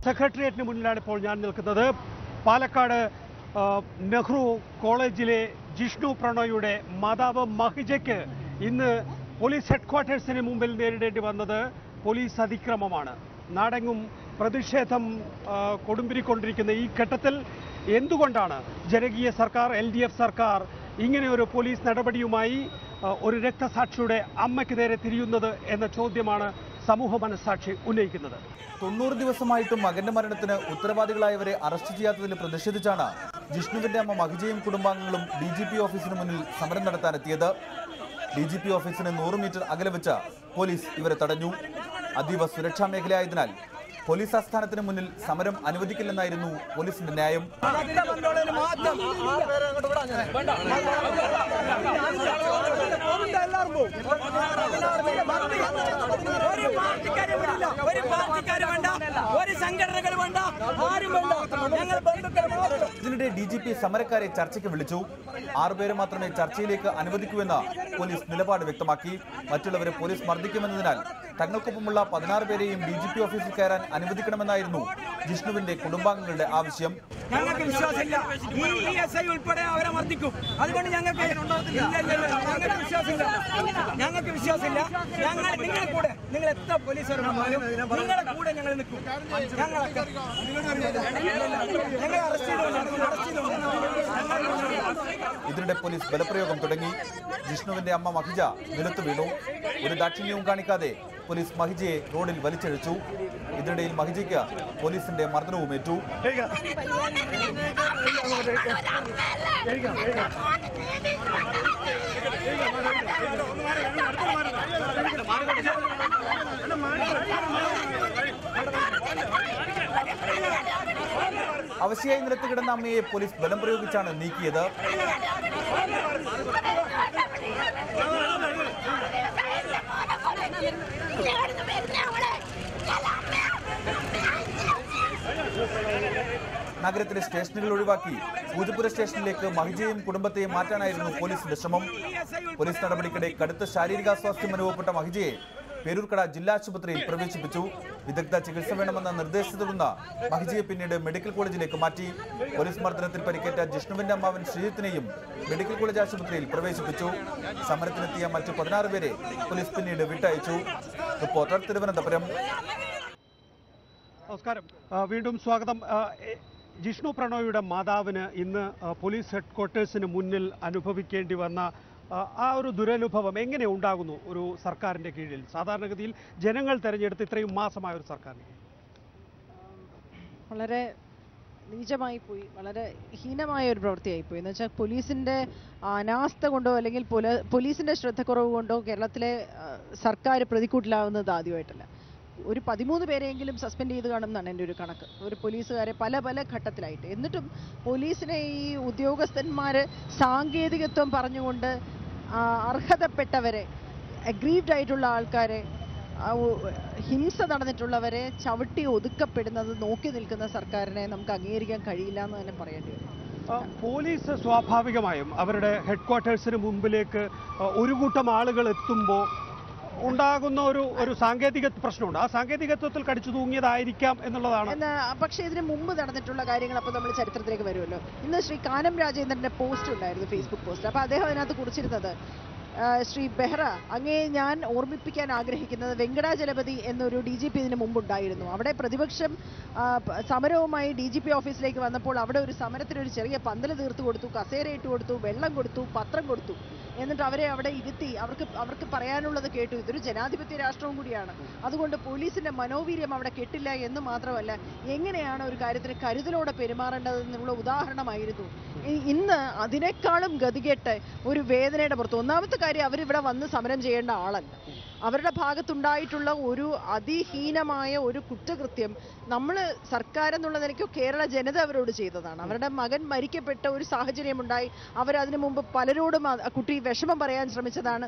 സെക്രട്ടേറിയറ്റിന് മുന്നിലാണ് ഇപ്പോൾ ഞാൻ നിൽക്കുന്നത്. പാലക്കാട് നെഹ്റു കോളേജിലെ ജിഷ്ണു പ്രണോയുടെ മാതാവ് മഹിജയ്ക്ക് ഇന്ന് പോലീസ് ഹെഡ്ക്വാർട്ടേഴ്സിന് മുമ്പിൽ നേരിടേണ്ടി വന്നത് പോലീസ് അതിക്രമമാണ്. നാടെങ്ങും പ്രതിഷേധം കൊടുമ്പിരിക്കൊണ്ടിരിക്കുന്ന ഈ ഘട്ടത്തിൽ എന്തുകൊണ്ടാണ് ജനകീയ സർക്കാർ, LDF സർക്കാർ ഇങ്ങനെ ഒരു പോലീസ് നടപടിയുമായി ഒരു രക്തസാക്ഷിയുടെ അമ്മയ്ക്ക് നേരെ തിരിയുന്നത് എന്ന ചോദ്യമാണ് സമൂഹ മനസ്സാക്ഷി ഉന്നയിക്കുന്നത്. 90 ദിവസമായിട്ടും മകന്റെ മരണത്തിന് ഉത്തരവാദികളായവരെ അറസ്റ്റ് ചെയ്യാത്തതിൽ പ്രതിഷേധിച്ചാണ് ജിഷ്ണുവിന്റെ അമ്മ മഹിജയും കുടുംബാംഗങ്ങളും DGP ഓഫീസിന് മുന്നിൽ സമരം നടത്താനെത്തിയത്. DGP ഓഫീസിന് 100 മീറ്റർ അകലെ വെച്ച് പോലീസ് ഇവരെ തടഞ്ഞു. അതീവ സുരക്ഷാ മേഖലയായതിനാൽ പോലീസ് ആസ്ഥാനത്തിന് മുന്നിൽ സമരം അനുവദിക്കില്ലെന്നായിരുന്നു പോലീസിന്റെ ന്യായം. ഇതിനിടെ DGP സമരക്കാരെ ചർച്ചയ്ക്ക് വിളിച്ചു. 6 പേരെ മാത്രമേ ചർച്ചയിലേക്ക് അനുവദിക്കൂവെന്ന് പോലീസ് നിലപാട് വ്യക്തമാക്കി. മറ്റുള്ളവരെ പോലീസ് മർദ്ദിക്കുമെന്നതിനാൽ തങ്ങൾക്കൊപ്പമുള്ള 16 പേരെയും DGP ഓഫീസിൽ കയറാൻ അനുവദിക്കണമെന്നായിരുന്നു ജിഷ്ണുവിന്റെ കുടുംബാംഗങ്ങളുടെ ആവശ്യം. ഞങ്ങൾക്ക് വിശ്വാസമില്ല, ഉൾപ്പെടെ അവരെ മർദ്ദിക്കും. അതുകൊണ്ട് ഞങ്ങൾക്ക് വിശ്വാസമില്ല. ഞങ്ങൾ നിങ്ങളെ കൂടെ, നിങ്ങൾ എത്ര പോലീസുകാർ വന്നാലും നിങ്ങളെ കൂടെ ഞങ്ങൾ നിൽക്കും. ഞങ്ങൾ അറസ്റ്റ് ചെയ്തു. ഇതിനിടെ പോലീസ് ബലപ്രയോഗം തുടങ്ങി. ജിഷ്ണുവിന്റെ അമ്മ മഹിജ നിലത്ത് വീണു. ഒരു ദാക്ഷിണ്യവും കാണിക്കാതെ പോലീസ് മഹിജയെ റോഡിൽ വലിച്ചഴിച്ചു. ഇതിനിടയിൽ മഹിജയ്ക്ക് പോലീസിന്റെ മർദ്ദനവുമേറ്റു. അവശയായി നിലത്ത് കിടന്ന അമ്മയെ പോലീസ് ബലം പ്രയോഗിച്ചാണ് നീക്കിയത്. നഗരത്തിലെ സ്റ്റേഷനുകൾ ഒഴിവാക്കി പൂജപ്പുര സ്റ്റേഷനിലേക്ക് മഹിജയും കുടുംബത്തെയും മാറ്റാനായിരുന്നു പോലീസിന്റെ ശ്രമം. പോലീസ് നടപടിക്കിടെ കടുത്ത ശാരീരികാസ്വാസ്ഥ്യം അനുഭവപ്പെട്ട മഹിജയെ പേരൂർക്കട ജില്ലാ ആശുപത്രിയിൽ പ്രവേശിപ്പിച്ചു. വിദഗ്ധ ചികിത്സ വേണമെന്ന നിർദ്ദേശത്തെ തുടർന്ന് മഹിജയെ പിന്നീട് മെഡിക്കൽ കോളേജിലേക്ക് മാറ്റി. പോലീസ് മർദ്ദനത്തിൽ പരിക്കേറ്റ ജിഷ്ണുവിന്റെ അമ്മാവൻ ശ്രീജിത്തിനെയും മെഡിക്കൽ കോളേജ് ആശുപത്രിയിൽ പ്രവേശിപ്പിച്ചു. സമരത്തിനെത്തിയ മറ്റ് 16 പേരെ പോലീസ് പിന്നീട് വിട്ടയച്ചു. റിപ്പോർട്ടർ തിരുവനന്തപുരം. നമസ്കാരം, വീണ്ടും സ്വാഗതം. ജിഷ്ണു പ്രണോയുടെ മാതാവിന് ഇന്ന് പോലീസ് ഹെഡ്ക്വാർട്ടേഴ്സിന് മുന്നിൽ അനുഭവിക്കേണ്ടി വന്ന ആ ഒരു ദുരനുഭവം എങ്ങനെ ഉണ്ടാകുന്നു ഒരു സർക്കാരിൻ്റെ കീഴിൽ? സാധാരണഗതിയിൽ ജനങ്ങൾ തെരഞ്ഞെടുത്ത് ഇത്രയും മാസമായ ഒരു സർക്കാരിന് വളരെ നീചമായി പോയി, വളരെ ഹീനമായ ഒരു പ്രവൃത്തിയായിപ്പോയി. എന്ന് വെച്ചാൽ പോലീസിൻ്റെ അനാസ്ഥ കൊണ്ടോ അല്ലെങ്കിൽ പോലീസിൻ്റെ ശ്രദ്ധക്കുറവ് കൊണ്ടോ കേരളത്തിലെ സർക്കാർ പ്രതിക്കൂട്ടിലാവുന്നത് ആദ്യമായിട്ടല്ല. ഒരു 13 പേരെയെങ്കിലും സസ്പെൻഡ് ചെയ്ത് കാണുമെന്നാണ് എൻ്റെ ഒരു കണക്ക്, ഒരു പോലീസുകാരെ പല ഘട്ടത്തിലായിട്ട്. എന്നിട്ടും പോലീസിനെ ഈ ഉദ്യോഗസ്ഥന്മാർ സാങ്കേതികത്വം പറഞ്ഞുകൊണ്ട് അർഹതപ്പെട്ടവരെ, അഗ്രീവ്ഡ് ആയിട്ടുള്ള ആൾക്കാരെ, ഹിംസ നടന്നിട്ടുള്ളവരെ ചവിട്ടി ഒതുക്കപ്പെടുന്നത് നോക്കി നിൽക്കുന്ന സർക്കാരിനെ നമുക്ക് അംഗീകരിക്കാൻ കഴിയില്ല എന്ന് തന്നെ പറയേണ്ടി വരും. പോലീസ് സ്വാഭാവികമായും അവരുടെ ഹെഡ്ക്വാർട്ടേഴ്സിന് മുമ്പിലേക്ക് ഒരു കൂട്ടം ആളുകൾ എത്തുമ്പോൾ ഉണ്ടാകുന്ന ഒരു സാങ്കേതിക പ്രശ്നമുണ്ട്. ആ സാങ്കേതികത്വത്തിൽ കടിച്ചു തൂങ്ങിയതായിരിക്കാം എന്നുള്ളതാണ്. പക്ഷേ ഇതിന് മുമ്പ് നടന്നിട്ടുള്ള കാര്യങ്ങൾ അപ്പോൾ നമ്മൾ ചരിത്രത്തിലേക്ക് വരുമല്ലോ. ഇന്ന് ശ്രീ കാനം രാജേന്ദ്രന്റെ പോസ്റ്റ് ഉണ്ടായിരുന്നു, ഫേസ്ബുക്ക് പോസ്റ്റ്. അപ്പോൾ അദ്ദേഹം അതിനകത്ത് കുറിച്ചിരുന്നത്, ശ്രീ ബെഹ്റ, അങ്ങേ ഞാൻ ഓർമ്മിപ്പിക്കാൻ ആഗ്രഹിക്കുന്നത് വെങ്കടാചലപതി എന്നൊരു DGP ഇതിന് മുമ്പുണ്ടായിരുന്നു. അവിടെ പ്രതിപക്ഷം സമരവുമായി DGP ഓഫീസിലേക്ക് വന്നപ്പോൾ അവിടെ ഒരു സമരത്തിനൊരു ചെറിയ പന്തൽ തീർത്തു കൊടുത്തു, കസേര ഇട്ട് കൊടുത്തു, വെള്ളം കൊടുത്തു, പത്രം കൊടുത്തു. എന്നിട്ട് അവരെ അവിടെ ഇരുത്തി അവർക്ക് പറയാനുള്ളത് കേട്ടു. ഇതൊരു ജനാധിപത്യ രാഷ്ട്രവും കൂടിയാണ്. അതുകൊണ്ട് പോലീസിന്റെ മനോവീര്യം അവിടെ കെട്ടില്ല എന്ന് മാത്രമല്ല, എങ്ങനെയാണ് ഒരു കാര്യത്തിന് കരുതലോടെ പെരുമാറേണ്ടതെന്നുള്ള ഉദാഹരണമായിരുന്നു. ഇന്ന് അതിനേക്കാളും ഗതികെട്ട് ഒരു വേദനയുടെ പുറത്ത്, ഒന്നാമത്തെ കാര്യം അവരിവിടെ വന്ന് സമരം ചെയ്യേണ്ട ആളല്ല. അവരുടെ ഭാഗത്തുണ്ടായിട്ടുള്ള ഒരു അതിഹീനമായ ഒരു കുറ്റകൃത്യം നമ്മൾ സർക്കാർ എന്നുള്ള നിലയ്ക്കോ കേരള ജനത അവരോട് ചെയ്തതാണ്. അവരുടെ മകൻ മരിക്കപ്പെട്ട ഒരു സാഹചര്യമുണ്ടായി. അവരതിനു മുമ്പ് പലരോടും കുട്ടി വിഷമം പറയാൻ ശ്രമിച്ചതാണ്.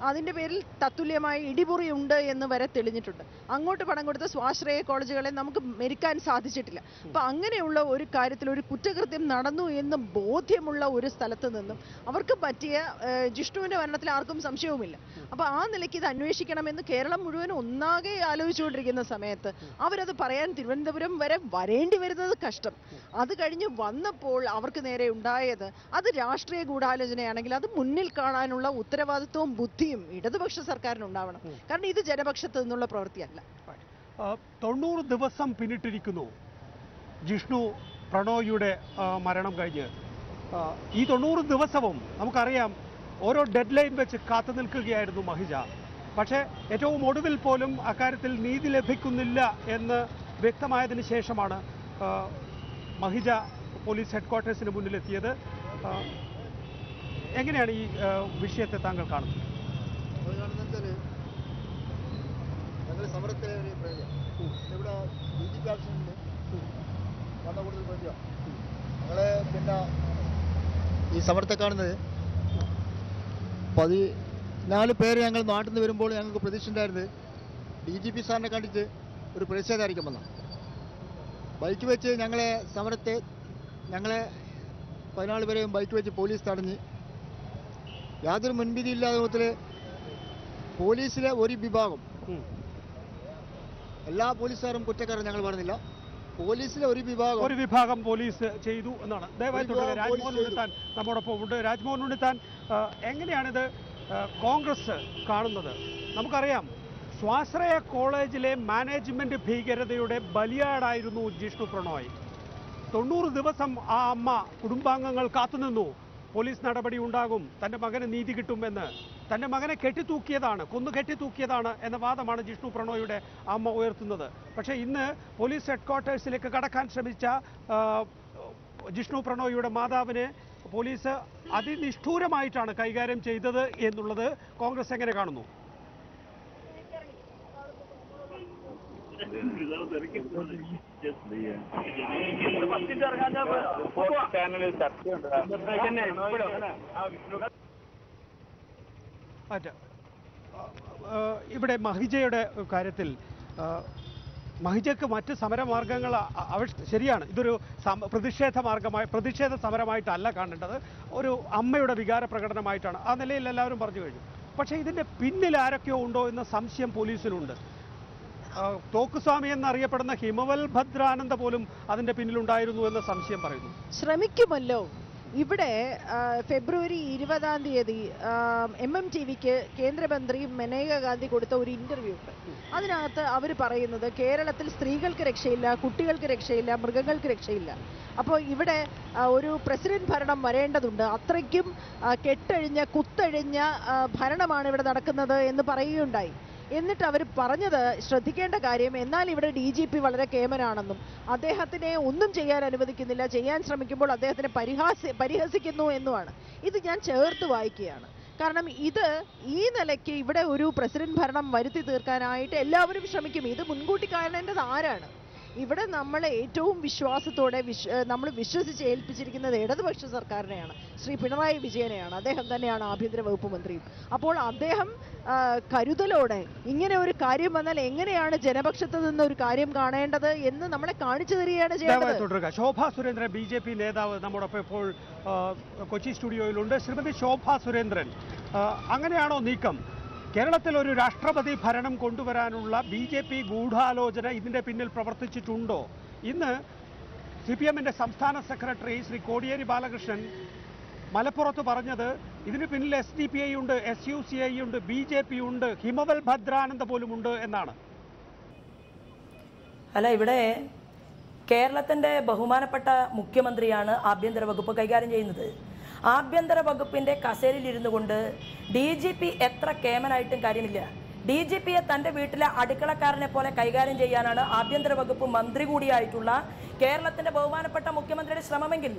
അതിൻ്റെ പേരിൽ തത്തുല്യമായ ഇടിമുറി ഉണ്ട് എന്ന് വരെ തെളിഞ്ഞിട്ടുണ്ട്. അങ്ങോട്ട് പണം കൊടുത്ത സ്വാശ്രയ കോളേജുകളെ നമുക്ക് മെരുക്കാൻ സാധിച്ചിട്ടില്ല. അപ്പം അങ്ങനെയുള്ള ഒരു കാര്യത്തിൽ ഒരു കുറ്റകൃത്യം നടന്നു എന്ന് ബോധ്യമുള്ള ഒരു സ്ഥലത്ത് നിന്നും അവർക്ക് പറ്റിയ ജിഷ്ണുവിൻ്റെ മരണത്തിൽ ആർക്കും സംശയവുമില്ല. അപ്പോൾ ആ നിലയ്ക്ക് ഇത് അന്വേഷിക്കും സംരക്ഷിക്കണമെന്ന് കേരളം മുഴുവൻ ഒന്നാകെ ആലോചിച്ചുകൊണ്ടിരിക്കുന്ന സമയത്ത് അവരത് പറയാൻ തിരുവനന്തപുരം വരെ വരേണ്ടി വരുന്നത് കഷ്ടം. അത് കഴിഞ്ഞ് വന്നപ്പോൾ അവർക്ക് നേരെ ഉണ്ടായത് അത് രാഷ്ട്രീയ ഗൂഢാലോചനയാണെങ്കിൽ അത് മുന്നിൽ കാണാനുള്ള ഉത്തരവാദിത്വവും ബുദ്ധിയും ഇടതുപക്ഷ സർക്കാരിനുണ്ടാവണം. കാരണം ഇത് ജനപക്ഷത്ത് നിന്നുള്ള പ്രവൃത്തിയല്ല. 90 ദിവസം പിന്നിട്ടിരിക്കുന്നു ജിഷ്ണു പ്രണോയിയുടെ മരണം കഴിഞ്ഞ്. ഈ 90 ദിവസവും നമുക്കറിയാം ഓരോ ഡെഡ് ലൈൻ വെച്ച് കാത്തു നിൽക്കുകയായിരുന്നു മഹിജ. പക്ഷേ ഏറ്റവും ഒടുവിൽ പോലും അക്കാര്യത്തിൽ നീതി ലഭിക്കുന്നില്ല എന്ന് വ്യക്തമായതിനു ശേഷമാണ് മഹിജ പോലീസ് ഹെഡ്ക്വാർട്ടേഴ്സിന് മുന്നിലെത്തിയത്. എങ്ങനെയാണ് ഈ വിഷയത്തെ താങ്കൾ കാണുന്നത്? ഞങ്ങൾ സമരത്തിലെ ഇവിടെ DGP ഓഫീസിൽ വന്ന കൂടുതൽ പ്രതിയാണ് ഞങ്ങളെ. പിന്നെ ഈ സമരത്തെ കാണുന്നത് 14 പേര് ഞങ്ങൾ നാട്ടിൽ നിന്ന് വരുമ്പോൾ ഞങ്ങൾക്ക് പ്രതീക്ഷ ഉണ്ടായിരുന്നത് DGP സാറിനെ കണ്ടിട്ട് ഒരു പ്രതിഷേധമായിരിക്കും വന്ന ബൈക്ക് വെച്ച് ഞങ്ങളെ 14 പേരെയും ബൈക്ക് വെച്ച് പോലീസ് തടഞ്ഞ് യാതൊരു മുൻവിധിയില്ലാത്ത വിധത്തിൽ പോലീസിലെ ഒരു വിഭാഗം, എല്ലാ പോലീസുകാരും കുറ്റക്കാരും ഞങ്ങൾ പറഞ്ഞില്ല, പോലീസിലെ ഒരു വിഭാഗം പോലീസ് ചെയ്തു എന്നാണ്. ദയവായി തുടരുക. രാജ്മോഹൻ ഉണ്ണിത്താൻ നമ്മോടൊപ്പം ഉണ്ട്. രാജ്മോഹൻ ഉണ്ണിത്താൻ, എങ്ങനെയാണിത് കോൺഗ്രസ് കാണുന്നത്? നമുക്കറിയാം സ്വാശ്രയ കോളേജിലെ മാനേജ്മെന്റ് ഭീകരതയുടെ ബലിയാടായിരുന്നു ജിഷ്ണു പ്രണോയ്. 90 ദിവസം ആ അമ്മ കുടുംബാംഗങ്ങൾ കാത്തുനിന്നു. പോലീസ് നടപടി ഉണ്ടാകും, തൻ്റെ മകന് നീതി കിട്ടുമെന്ന്. തൻ്റെ മകനെ കൊന്നു കെട്ടിത്തൂക്കിയതാണ് എന്ന വാദമാണ് ജിഷ്ണു പ്രണോയിയുടെ അമ്മ ഉയർത്തുന്നത്. പക്ഷേ ഇന്ന് പോലീസ് ഹെഡ്ക്വാർട്ടേഴ്സിലേക്ക് കടക്കാൻ ശ്രമിച്ച ജിഷ്ണു പ്രണോയിയുടെ മാതാവിനെ പോലീസ് അതിനിഷ്ഠൂരമായിട്ടാണ് കൈകാര്യം ചെയ്തത് എന്നുള്ളത് കോൺഗ്രസ് എങ്ങനെ കാണുന്നു? ഇവിടെ മഹിജയുടെ കാര്യത്തിൽ മഹിജയ്ക്ക് മറ്റ് സമരമാർഗങ്ങൾ ശരിയാണ്, ഇതൊരു പ്രതിഷേധ സമരമായിട്ടല്ല കാണേണ്ടത്, ഒരു അമ്മയുടെ വികാര പ്രകടനമായിട്ടാണ്. ആ നിലയിൽ എല്ലാവരും പറഞ്ഞു കഴിഞ്ഞു. പക്ഷേ ഇതിൻ്റെ പിന്നിൽ ആരൊക്കെയോ ഉണ്ടോ എന്ന സംശയം പോലീസിനുണ്ട്. തോക്കുസ്വാമി എന്നറിയപ്പെടുന്ന ഹിമവൽ ഭദ്രാനന്ദ പോലും അതിൻ്റെ പിന്നിലുണ്ടായിരുന്നു എന്ന സംശയം പറയുന്നു. ശ്രമിക്കുമല്ലോ. ഇവിടെ ഫെബ്രുവരി 20-ാം തീയതി MMTVക്ക് കേന്ദ്രമന്ത്രി മനേക ഗാന്ധി കൊടുത്ത ഒരു ഇന്റർവ്യൂ ഉണ്ട്. അതിനകത്ത് അവർ പറയുന്നത് കേരളത്തിൽ സ്ത്രീകൾക്ക് രക്ഷയില്ല, കുട്ടികൾക്ക് രക്ഷയില്ല, മൃഗങ്ങൾക്ക് രക്ഷയില്ല. അപ്പോൾ ഇവിടെ ഒരു പ്രസിഡന്റ് ഭരണം വരേണ്ടതുണ്ട്, അത്രയ്ക്കും കുത്തഴിഞ്ഞ ഭരണമാണ് ഇവിടെ നടക്കുന്നത് എന്ന് പറയുകയുണ്ടായി. എന്നിട്ട് അവർ പറഞ്ഞത് ശ്രദ്ധിക്കേണ്ട കാര്യം, എന്നാൽ ഇവിടെ DGP വളരെ കേമനാണെന്നും അദ്ദേഹത്തിനെ ഒന്നും ചെയ്യാൻ അനുവദിക്കുന്നില്ല, ചെയ്യാൻ ശ്രമിക്കുമ്പോൾ അദ്ദേഹത്തിനെ പരിഹസിക്കുന്നു എന്നുമാണ്. ഇത് ഞാൻ ചേർത്ത് വായിക്കുകയാണ്. കാരണം ഇത് ഈ നിലയ്ക്ക് ഇവിടെ ഒരു പ്രസിഡന്റ് ഭരണം വരുത്തി തീർക്കാനായിട്ട് എല്ലാവരും ശ്രമിക്കും. ഇത് മുൻകൂട്ടി കാണേണ്ടത് ആരാണ്? ഇവിടെ നമ്മളെ ഏറ്റവും വിശ്വാസത്തോടെ നമ്മൾ വിശ്വസിച്ച് ഏൽപ്പിച്ചിരിക്കുന്നത് ഇടതുപക്ഷ സർക്കാരിനെയാണ്, ശ്രീ പിണറായി വിജയനെയാണ്. അദ്ദേഹം തന്നെയാണ് ആഭ്യന്തര വകുപ്പ് മന്ത്രിയും. അപ്പോൾ അദ്ദേഹം കരുതലോടെ ഇങ്ങനെ ഒരു കാര്യം വന്നാൽ എങ്ങനെയാണ് ജനപക്ഷത്ത് നിന്ന് ഒരു കാര്യം കാണേണ്ടത് എന്ന് നമ്മളെ കാണിച്ചു തരികയാണ് ചെയ്യുന്നത്. ശോഭാ സുരേന്ദ്രൻ BJP നേതാവ് നമ്മോടൊപ്പം ഇപ്പോൾ കൊച്ചി സ്റ്റുഡിയോയിലുണ്ട്. ശ്രീമതി ശോഭാ സുരേന്ദ്രൻ, അങ്ങനെയാണോ നീക്കം? കേരളത്തിൽ ഒരു രാഷ്ട്രപതി ഭരണം കൊണ്ടുവരാനുള്ള BJP ഗൂഢാലോചന ഇതിൻ്റെ പിന്നിൽ പ്രവർത്തിച്ചിട്ടുണ്ടോ? ഇന്ന് CPMന്റെ സംസ്ഥാന സെക്രട്ടറി ശ്രീ കോടിയേരി ബാലകൃഷ്ണൻ മലപ്പുറത്ത് പറഞ്ഞത് ഇതിന് പിന്നിൽ SDPI ഉണ്ട്, SUCI ഉണ്ട്, BJP ഉണ്ട്, ഹിമവൽ ഭദ്രാനന്ദ പോലും ഉണ്ട് എന്നാണ്. അല്ല, ഇവിടെ കേരളത്തിൻ്റെ ബഹുമാനപ്പെട്ട മുഖ്യമന്ത്രിയാണ് ആഭ്യന്തര വകുപ്പ് കൈകാര്യം ചെയ്യുന്നത്. ആഭ്യന്തര വകുപ്പിൻ്റെ കസേരയിൽ ഇരുന്നു കൊണ്ട് DGP എത്ര കേമനായിട്ടും കാര്യമില്ല. DGPയെ തൻ്റെ വീട്ടിലെ അടുക്കളക്കാരനെ പോലെ കൈകാര്യം ചെയ്യാനാണ് ആഭ്യന്തര വകുപ്പ് മന്ത്രി കൂടിയായിട്ടുള്ള കേരളത്തിൻ്റെ ബഹുമാനപ്പെട്ട മുഖ്യമന്ത്രിയുടെ ശ്രമമെങ്കിൽ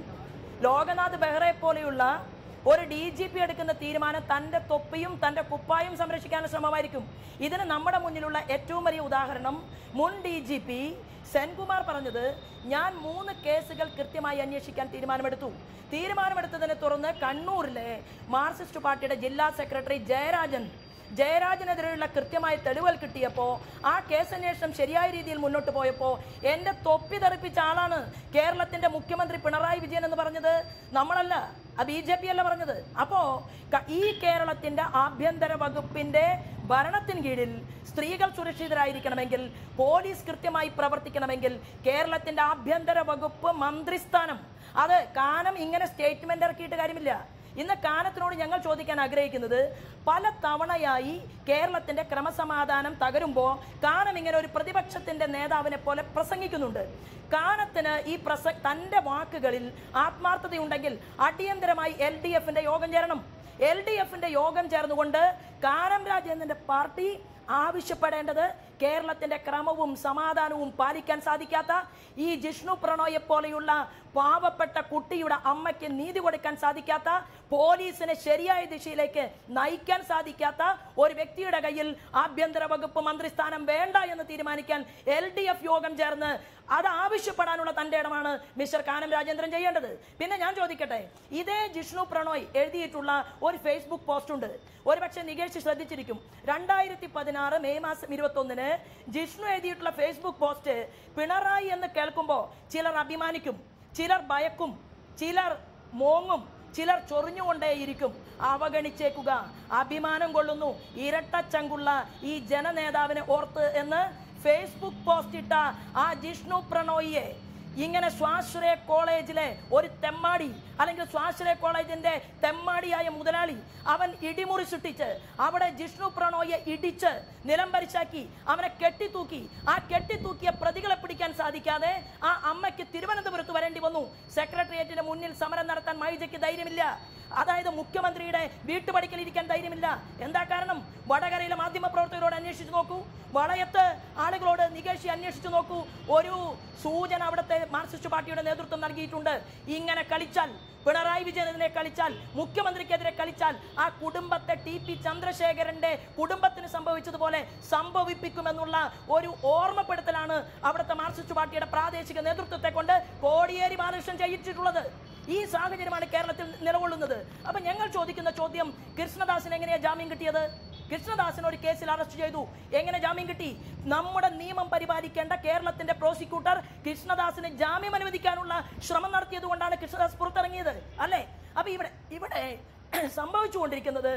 ലോകനാഥ് ബെഹ്റയെ പോലെയുള്ള ഒരു DGP എടുക്കുന്ന തീരുമാനം തൻ്റെ തൊപ്പിയും തൻ്റെ കുപ്പായും സംരക്ഷിക്കാനുള്ള ശ്രമമായിരിക്കും. ഇതിന് നമ്മുടെ മുന്നിലുള്ള ഏറ്റവും വലിയ ഉദാഹരണം മുൻ DGP സെൻകുമാർ പറഞ്ഞത്, ഞാൻ 3 കേസുകൾ കൃത്യമായി അന്വേഷിക്കാൻ തീരുമാനമെടുത്തതിനെ തുടർന്ന് കണ്ണൂരിലെ മാർക്സിസ്റ്റ് പാർട്ടിയുടെ ജില്ലാ സെക്രട്ടറി ജയരാജനെതിരെയുള്ള കൃത്യമായ തെളിവുകൾ കിട്ടിയപ്പോൾ ആ കേസന്വേഷണം ശരിയായ രീതിയിൽ മുന്നോട്ട് പോയപ്പോൾ എൻ്റെ തൊപ്പി തെറിപ്പിച്ച ആളാണ് കേരളത്തിൻ്റെ മുഖ്യമന്ത്രി പിണറായി വിജയൻ എന്ന് പറഞ്ഞത് നമ്മളല്ല. അത് BJP അല്ല പറഞ്ഞത്. അപ്പോ ഈ കേരളത്തിന്റെ ആഭ്യന്തര വകുപ്പിന്റെ ഭരണത്തിന് കീഴിൽ സ്ത്രീകൾ സുരക്ഷിതരായിരിക്കണമെങ്കിൽ, പോലീസ് കൃത്യമായി പ്രവർത്തിക്കണമെങ്കിൽ കേരളത്തിന്റെ ആഭ്യന്തര വകുപ്പ് മന്ത്രിസ്ഥാനം അത് കാനം ഇങ്ങനെ സ്റ്റേറ്റ്മെന്റ് ഇറക്കിയിട്ട് കാര്യമില്ല. ഇന്ന് കാനത്തിനോട് ഞങ്ങൾ ചോദിക്കാൻ ആഗ്രഹിക്കുന്നത്, പല തവണയായി കേരളത്തിന്റെ ക്രമസമാധാനം തകരുമ്പോൾ കാനം ഇങ്ങനെ ഒരു പ്രതിപക്ഷത്തിന്റെ നേതാവിനെ പോലെ പ്രസംഗിക്കുന്നുണ്ട്. കാനത്തിന് ഈ തന്റെ വാക്കുകളിൽ ആത്മാർത്ഥതയുണ്ടെങ്കിൽ അടിയന്തരമായി LDFന്റെ യോഗം ചേരണം. LDFന്റെ യോഗം ചേർന്നുകൊണ്ട് കാനം രാജേന്ദ്രന്റെ പാർട്ടി ആവശ്യപ്പെടേണ്ടത് കേരളത്തിന്റെ ക്രമവും സമാധാനവും പാലിക്കാൻ സാധിക്കാത്ത ഈ ജിഷ്ണു പ്രണോയെ പോലെയുള്ള പാവപ്പെട്ട കുട്ടിയുടെ അമ്മയ്ക്ക് നീതി കൊടുക്കാൻ സാധിക്കാത്ത, പോലീസിനെ ശരിയായ ദിശയിലേക്ക് നയിക്കാൻ സാധിക്കാത്ത ഒരു വ്യക്തിയുടെ കയ്യിൽ ആഭ്യന്തര വകുപ്പ് മന്ത്രിസ്ഥാനം വേണ്ട എന്ന് തീരുമാനിക്കാൻ LDF യോഗം ചേർന്ന് അത് ആവശ്യപ്പെടാനുള്ള തന്റെ ഇടമാണ് മിസ്റ്റർ കാനം രാജേന്ദ്രൻ ചെയ്യേണ്ടത്. പിന്നെ ഞാൻ ചോദിക്കട്ടെ, ഇതേ ജിഷ്ണു പ്രണോയ് എഴുതിയിട്ടുള്ള ഒരു ഫേസ്ബുക്ക് പോസ്റ്റ് ഉണ്ട്. ഒരുപക്ഷെ നികേഷ് ശ്രദ്ധിച്ചിരിക്കും. 2016 മെയ് മാസം 21 ജിഷ്ണു എഴുതിയിട്ടുള്ള ഫേസ്ബുക്ക് പോസ്റ്റ് പിണറായി എന്ന് കേൾക്കുമ്പോൾ ചിലർ അഭിമാനിക്കും, ചിലർ ഭയക്കും, ചിലർ മോങ്ങും, ചിലർ ചൊറിഞ്ഞുകൊണ്ടേയിരിക്കും. അവഗണിച്ചേക്കുക, അഭിമാനം കൊള്ളുന്നു ഇരട്ടച്ചങ്കുള്ള ഈ ജനനേതാവിനെ ഓർത്ത് എന്ന് ഫേസ്ബുക്ക് പോസ്റ്റ് ഇട്ട ആ ജിഷ്ണു പ്രണോയിയെ ഇങ്ങനെ സ്വാശ്രയ കോളേജിലെ ഒരു തെമ്മാടി, അല്ലെങ്കിൽ സ്വാശ്രയ കോളേജിന്റെ തെമ്മാടിയായ മുതലാളി, അവൻ ഇടിമുറി സൃഷ്ടിച്ച് അവിടെ ജിഷ്ണു പ്രണോയെ ഇടിച്ച് നിലംപരിശാക്കി അവനെ കെട്ടിത്തൂക്കി. ആ കെട്ടിത്തൂക്കിയ പ്രതികളെ പിടിക്കാൻ സാധിക്കാതെ ആ അമ്മയ്ക്ക് തിരുവനന്തപുരത്ത് വരേണ്ടി വന്നു. സെക്രട്ടേറിയറ്റിന് മുന്നിൽ സമരം നടത്താൻ മൈജയ്ക്ക് ധൈര്യമില്ല. അതായത് മുഖ്യമന്ത്രിയുടെ വീട്ടുപടിക്കൽ ഇരിക്കാൻ ധൈര്യമില്ല. എന്താ കാരണം? വടകരയിലെ മാധ്യമ പ്രവർത്തകരോട് അന്വേഷിച്ചു നോക്കൂ, വളയത്ത് ആളുകളോട് നികേഷി അന്വേഷിച്ചു നോക്കൂ. ഒരു സൂചന അവിടുത്തെ മാർക്സിസ്റ്റ് പാർട്ടിയുടെ നേതൃത്വം നൽകിയിട്ടുണ്ട്. ഇങ്ങനെ കളിച്ചാൽ, പിണറായി വിജയനെതിരെ കളിച്ചാൽ, മുഖ്യമന്ത്രിക്കെതിരെ കളിച്ചാൽ ആ കുടുംബത്തെ TP ചന്ദ്രശേഖരന്റെ കുടുംബത്തിന് സംഭവിച്ചതുപോലെ സംഭവിപ്പിക്കുമെന്നുള്ള ഒരു ഓർമ്മപ്പെടുത്തലാണ് അവിടുത്തെ മാർക്സിസ്റ്റ് പാർട്ടിയുടെ പ്രാദേശിക നേതൃത്വത്തെ കൊണ്ട് കോടിയേരി ബാലകൃഷ്ണൻ ചെയ്യിച്ചിട്ടുള്ളത്. ഈ സാഹചര്യമാണ് കേരളത്തിൽ നിലകൊള്ളുന്നത്. അപ്പൊ ഞങ്ങൾ ചോദിക്കുന്ന ചോദ്യം, കൃഷ്ണദാസിന് എങ്ങനെയാ ജാമ്യം കിട്ടിയത്? കൃഷ്ണദാസിന് ഒരു കേസിൽ അറസ്റ്റ് ചെയ്തു, എങ്ങനെ ജാമ്യം കിട്ടി? നമ്മുടെ നിയമം പരിപാലിക്കേണ്ട കേരളത്തിന്റെ പ്രോസിക്യൂട്ടർ കൃഷ്ണദാസിന് ജാമ്യം അനുവദിക്കാനുള്ള ശ്രമം നടത്തിയത് കൊണ്ടാണ് കൃഷ്ണദാസ് പുറത്തിറങ്ങിയത്, അല്ലേ? അപ്പൊ ഇവിടെ സംഭവിച്ചുകൊണ്ടിരിക്കുന്നത്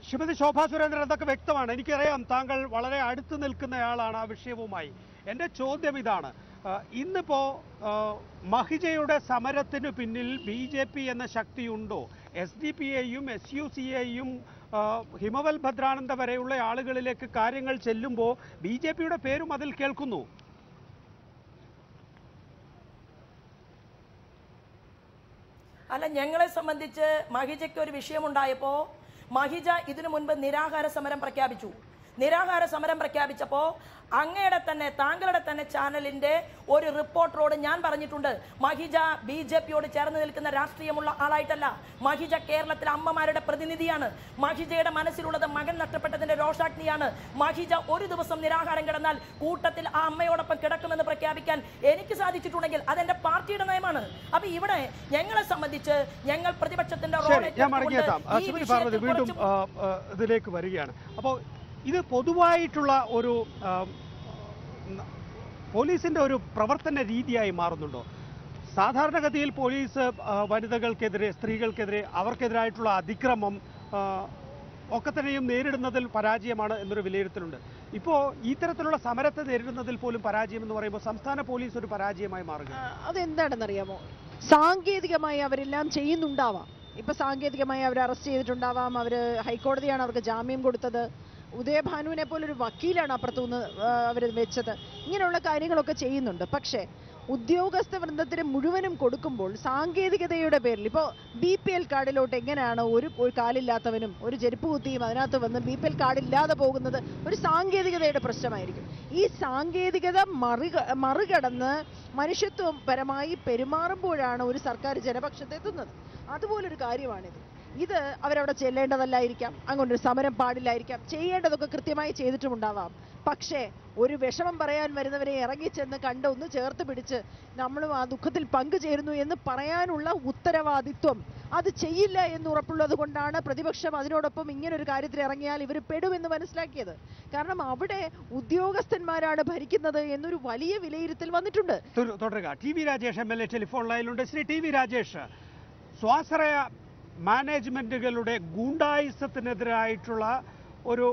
ശ്രീമതി ശോഭാ സുരേന്ദ്രൻ, അതൊക്കെ വ്യക്തമാണ്. എനിക്കറിയാം താങ്കൾ വളരെ അടുത്ത് നിൽക്കുന്നയാളാണ് ആ വിഷയവുമായി. എൻ്റെ ചോദ്യം ഇതാണ്, ഇന്നിപ്പോ മഹിജയുടെ സമരത്തിന് പിന്നിൽ BJP എന്ന ശക്തിയുണ്ടോ? SDPയെയും SUCയെയും ഹിമവൽ ഭദ്രാനന്ദ വരെയുള്ള ആളുകളിലേക്ക് കാര്യങ്ങൾ ചെല്ലുമ്പോൾ BJPയുടെ പേരും അതിൽ കേൾക്കുന്നു. അല്ല, ഞങ്ങളെ സംബന്ധിച്ച് മഹിജയ്ക്ക് ഒരു വിഷയമുണ്ടായപ്പോൾ മഹിജ ഇതിനു മുൻപ് നിരാഹാര സമരം പ്രഖ്യാപിച്ചു. നിരാഹാര സമരം പ്രഖ്യാപിച്ചപ്പോൾ അങ്ങയുടെ തന്നെ, താങ്കളുടെ തന്നെ ചാനലിന്റെ ഒരു റിപ്പോർട്ടറോട് ഞാൻ പറഞ്ഞിട്ടുണ്ട്, മഹിജ BJPയോട് ചേർന്ന് നിൽക്കുന്ന രാഷ്ട്രീയമുള്ള ആളായിട്ടല്ല, മഹിജ കേരളത്തിലെ അമ്മമാരുടെ പ്രതിനിധിയാണ്. മഹിജയുടെ മനസ്സിലുള്ളത് മകൻ നഷ്ടപ്പെട്ടതിന്റെ രോഷാഗ്നിയാണ്. മഹിജ ഒരു ദിവസം നിരാഹാരം കിടന്നാൽ കൂട്ടത്തിൽ ആ അമ്മയോടൊപ്പം കിടക്കുമെന്ന് പ്രഖ്യാപിക്കാൻ എനിക്ക് സാധിച്ചിട്ടുണ്ടെങ്കിൽ അതെന്റെ പാർട്ടിയുടെ നയമാണ്. അപ്പൊ ഇവിടെ ഞങ്ങളെ സംബന്ധിച്ച് ഞങ്ങൾ പ്രതിപക്ഷത്തിന്റെ വീണ്ടും ഇതിലേക്ക് വരികയാണ്. അപ്പോൾ ഇത് പൊതുവായിട്ടുള്ള ഒരു പോലീസിന്റെ ഒരു പ്രവർത്തന രീതിയായി മാറുന്നുണ്ടോ? സാധാരണഗതിയിൽ പോലീസ് വനിതകൾക്കെതിരെ, സ്ത്രീകൾക്കെതിരെ, അവർക്കെതിരായിട്ടുള്ള അതിക്രമം ഒക്കെ തന്നെയും നേരിടുന്നതിൽ പരാജയമാണ് എന്നൊരു വിലയിരുത്തലുണ്ട്. ഇപ്പോൾ ഇത്തരത്തിലുള്ള സമരത്തെ നേരിടുന്നതിൽ പോലും പരാജയം എന്ന് പറയുമ്പോൾ സംസ്ഥാന പോലീസ് ഒരു പരാജയമായി മാറുക. അതെന്താണെന്നറിയാമോ? സാങ്കേതികമായി അവരെല്ലാം ചെയ്യുന്നുണ്ടാവാം. ഇപ്പൊ സാങ്കേതികമായി അവർ അറസ്റ്റ് ചെയ്തിട്ടുണ്ടാവാം, അവര് ഹൈക്കോടതിയാണ് അവർക്ക് ജാമ്യം കൊടുത്തത്, ഉദയഭാനുവിനെ പോലൊരു വക്കീലാണ് അപ്പുറത്തുനിന്ന് അവർ വെച്ചത്. ഇങ്ങനെയുള്ള കാര്യങ്ങളൊക്കെ ചെയ്യുന്നുണ്ട്. പക്ഷേ ഉദ്യോഗസ്ഥ വൃന്ദത്തിന് മുഴുവനും കൊടുക്കുമ്പോൾ സാങ്കേതികതയുടെ പേരിൽ ഇപ്പോൾ BPL കാർഡിലോട്ട് എങ്ങനെയാണ് ഒരു കാലില്ലാത്തവനും ഒരു ചെരുപ്പ് കുത്തിയും അതിനകത്ത് വന്ന് BPL കാർഡില്ലാതെ പോകുന്നത്? ഒരു സാങ്കേതികതയുടെ പ്രശ്നമായിരിക്കും. ഈ സാങ്കേതികത മറികടന്ന് മനുഷ്യത്വപരമായി പെരുമാറുമ്പോഴാണ് ഒരു സർക്കാർ ജനപക്ഷത്തെത്തുന്നത്. അതുപോലൊരു കാര്യമാണിത്. ഇത് അവരവിടെ ചെല്ലേണ്ടതല്ലായിരിക്കാം, അങ്ങോട്ടൊരു സമരം പാടില്ലായിരിക്കാം, ചെയ്യേണ്ടതൊക്കെ കൃത്യമായി ചെയ്തിട്ടുമുണ്ടാവാം. പക്ഷേ ഒരു വിഷമം പറയാൻ വരുന്നവരെ ഇറങ്ങിച്ചെന്ന് കണ്ട് ഒന്ന് ചേർത്ത് പിടിച്ച് നമ്മളും ആ ദുഃഖത്തിൽ പങ്കുചേരുന്നു എന്ന് പറയാനുള്ള ഉത്തരവാദിത്വം അത് ചെയ്യില്ല എന്ന് ഉറപ്പുള്ളത് കൊണ്ടാണ് പ്രതിപക്ഷം അതിനോടൊപ്പം ഇങ്ങനൊരു കാര്യത്തിൽ ഇറങ്ങിയാൽ ഇവർ പെടുമെന്ന് മനസ്സിലാക്കിയത്. കാരണം അവിടെ ഉദ്യോഗസ്ഥന്മാരാണ് ഭരിക്കുന്നത് എന്നൊരു വലിയ വിലയിരുത്തൽ വന്നിട്ടുണ്ട്. തുടരുക. TV രാജേഷ് MLA ടെലിഫോൺ ലൈനിലുണ്ട്. ശ്രീ TV രാജേഷ്, സ്വാശ്രയ മാനേജ്മെന്റുകളുടെ ഗൂണ്ടായിസത്തിനെതിരായിട്ടുള്ള ഒരു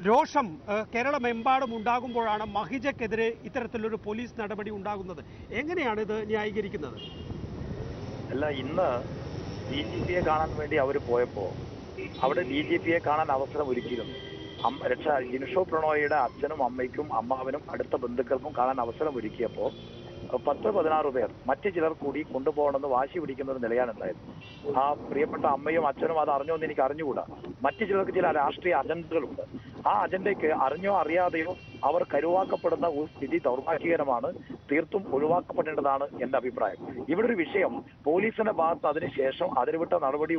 രോഷം കേരളമെമ്പാടും ഉണ്ടാകുമ്പോഴാണ് മഹിജക്കെതിരെ ഇത്തരത്തിലൊരു പോലീസ് നടപടി ഉണ്ടാകുന്നത്. എങ്ങനെയാണ് ഇത് ന്യായീകരിക്കുന്നത്? അല്ല, ഇന്ന് DGPയെ കാണാൻ വേണ്ടി അവർ പോയപ്പോൾ അവിടെ DGPയെ കാണാൻ അവസരം ഒരുക്കിയിരുന്നു. ജിൻഷോ പ്രണോയിയുടെ അച്ഛനും അമ്മയ്ക്കും അമ്മാവനും അടുത്ത ബന്ധുക്കൾക്കും കാണാൻ അവസരം ഒരുക്കിയപ്പോൾ 10-16 പേർ മറ്റു ചിലർ കൂടി കൊണ്ടുപോകണമെന്ന് വാശി പിടിക്കുന്ന ഒരു നിലയാണ് ഉണ്ടായത്. ആ പ്രിയപ്പെട്ട അമ്മയും അച്ഛനും അത് അറിഞ്ഞോന്ന് എനിക്ക് അറിഞ്ഞുകൂടാ. മറ്റു ചിലർക്ക് ചില രാഷ്ട്രീയ അജണ്ടകളുണ്ട്. ആ അജണ്ടയ്ക്ക് അറിഞ്ഞോ അറിയാതെയോ അവർ കരുവാക്കപ്പെടുന്ന ഒരു സ്ഥിതി ദൗർഭാഗ്യകരമാണ്. തീർത്തും ഒഴിവാക്കപ്പെടേണ്ടതാണ് എന്റെ അഭിപ്രായം. ഇവിടെ ഒരു വിഷയം പോലീസിന്റെ ഭാഗത്ത് അതിനുശേഷം അതിരുവിട്ട നടപടി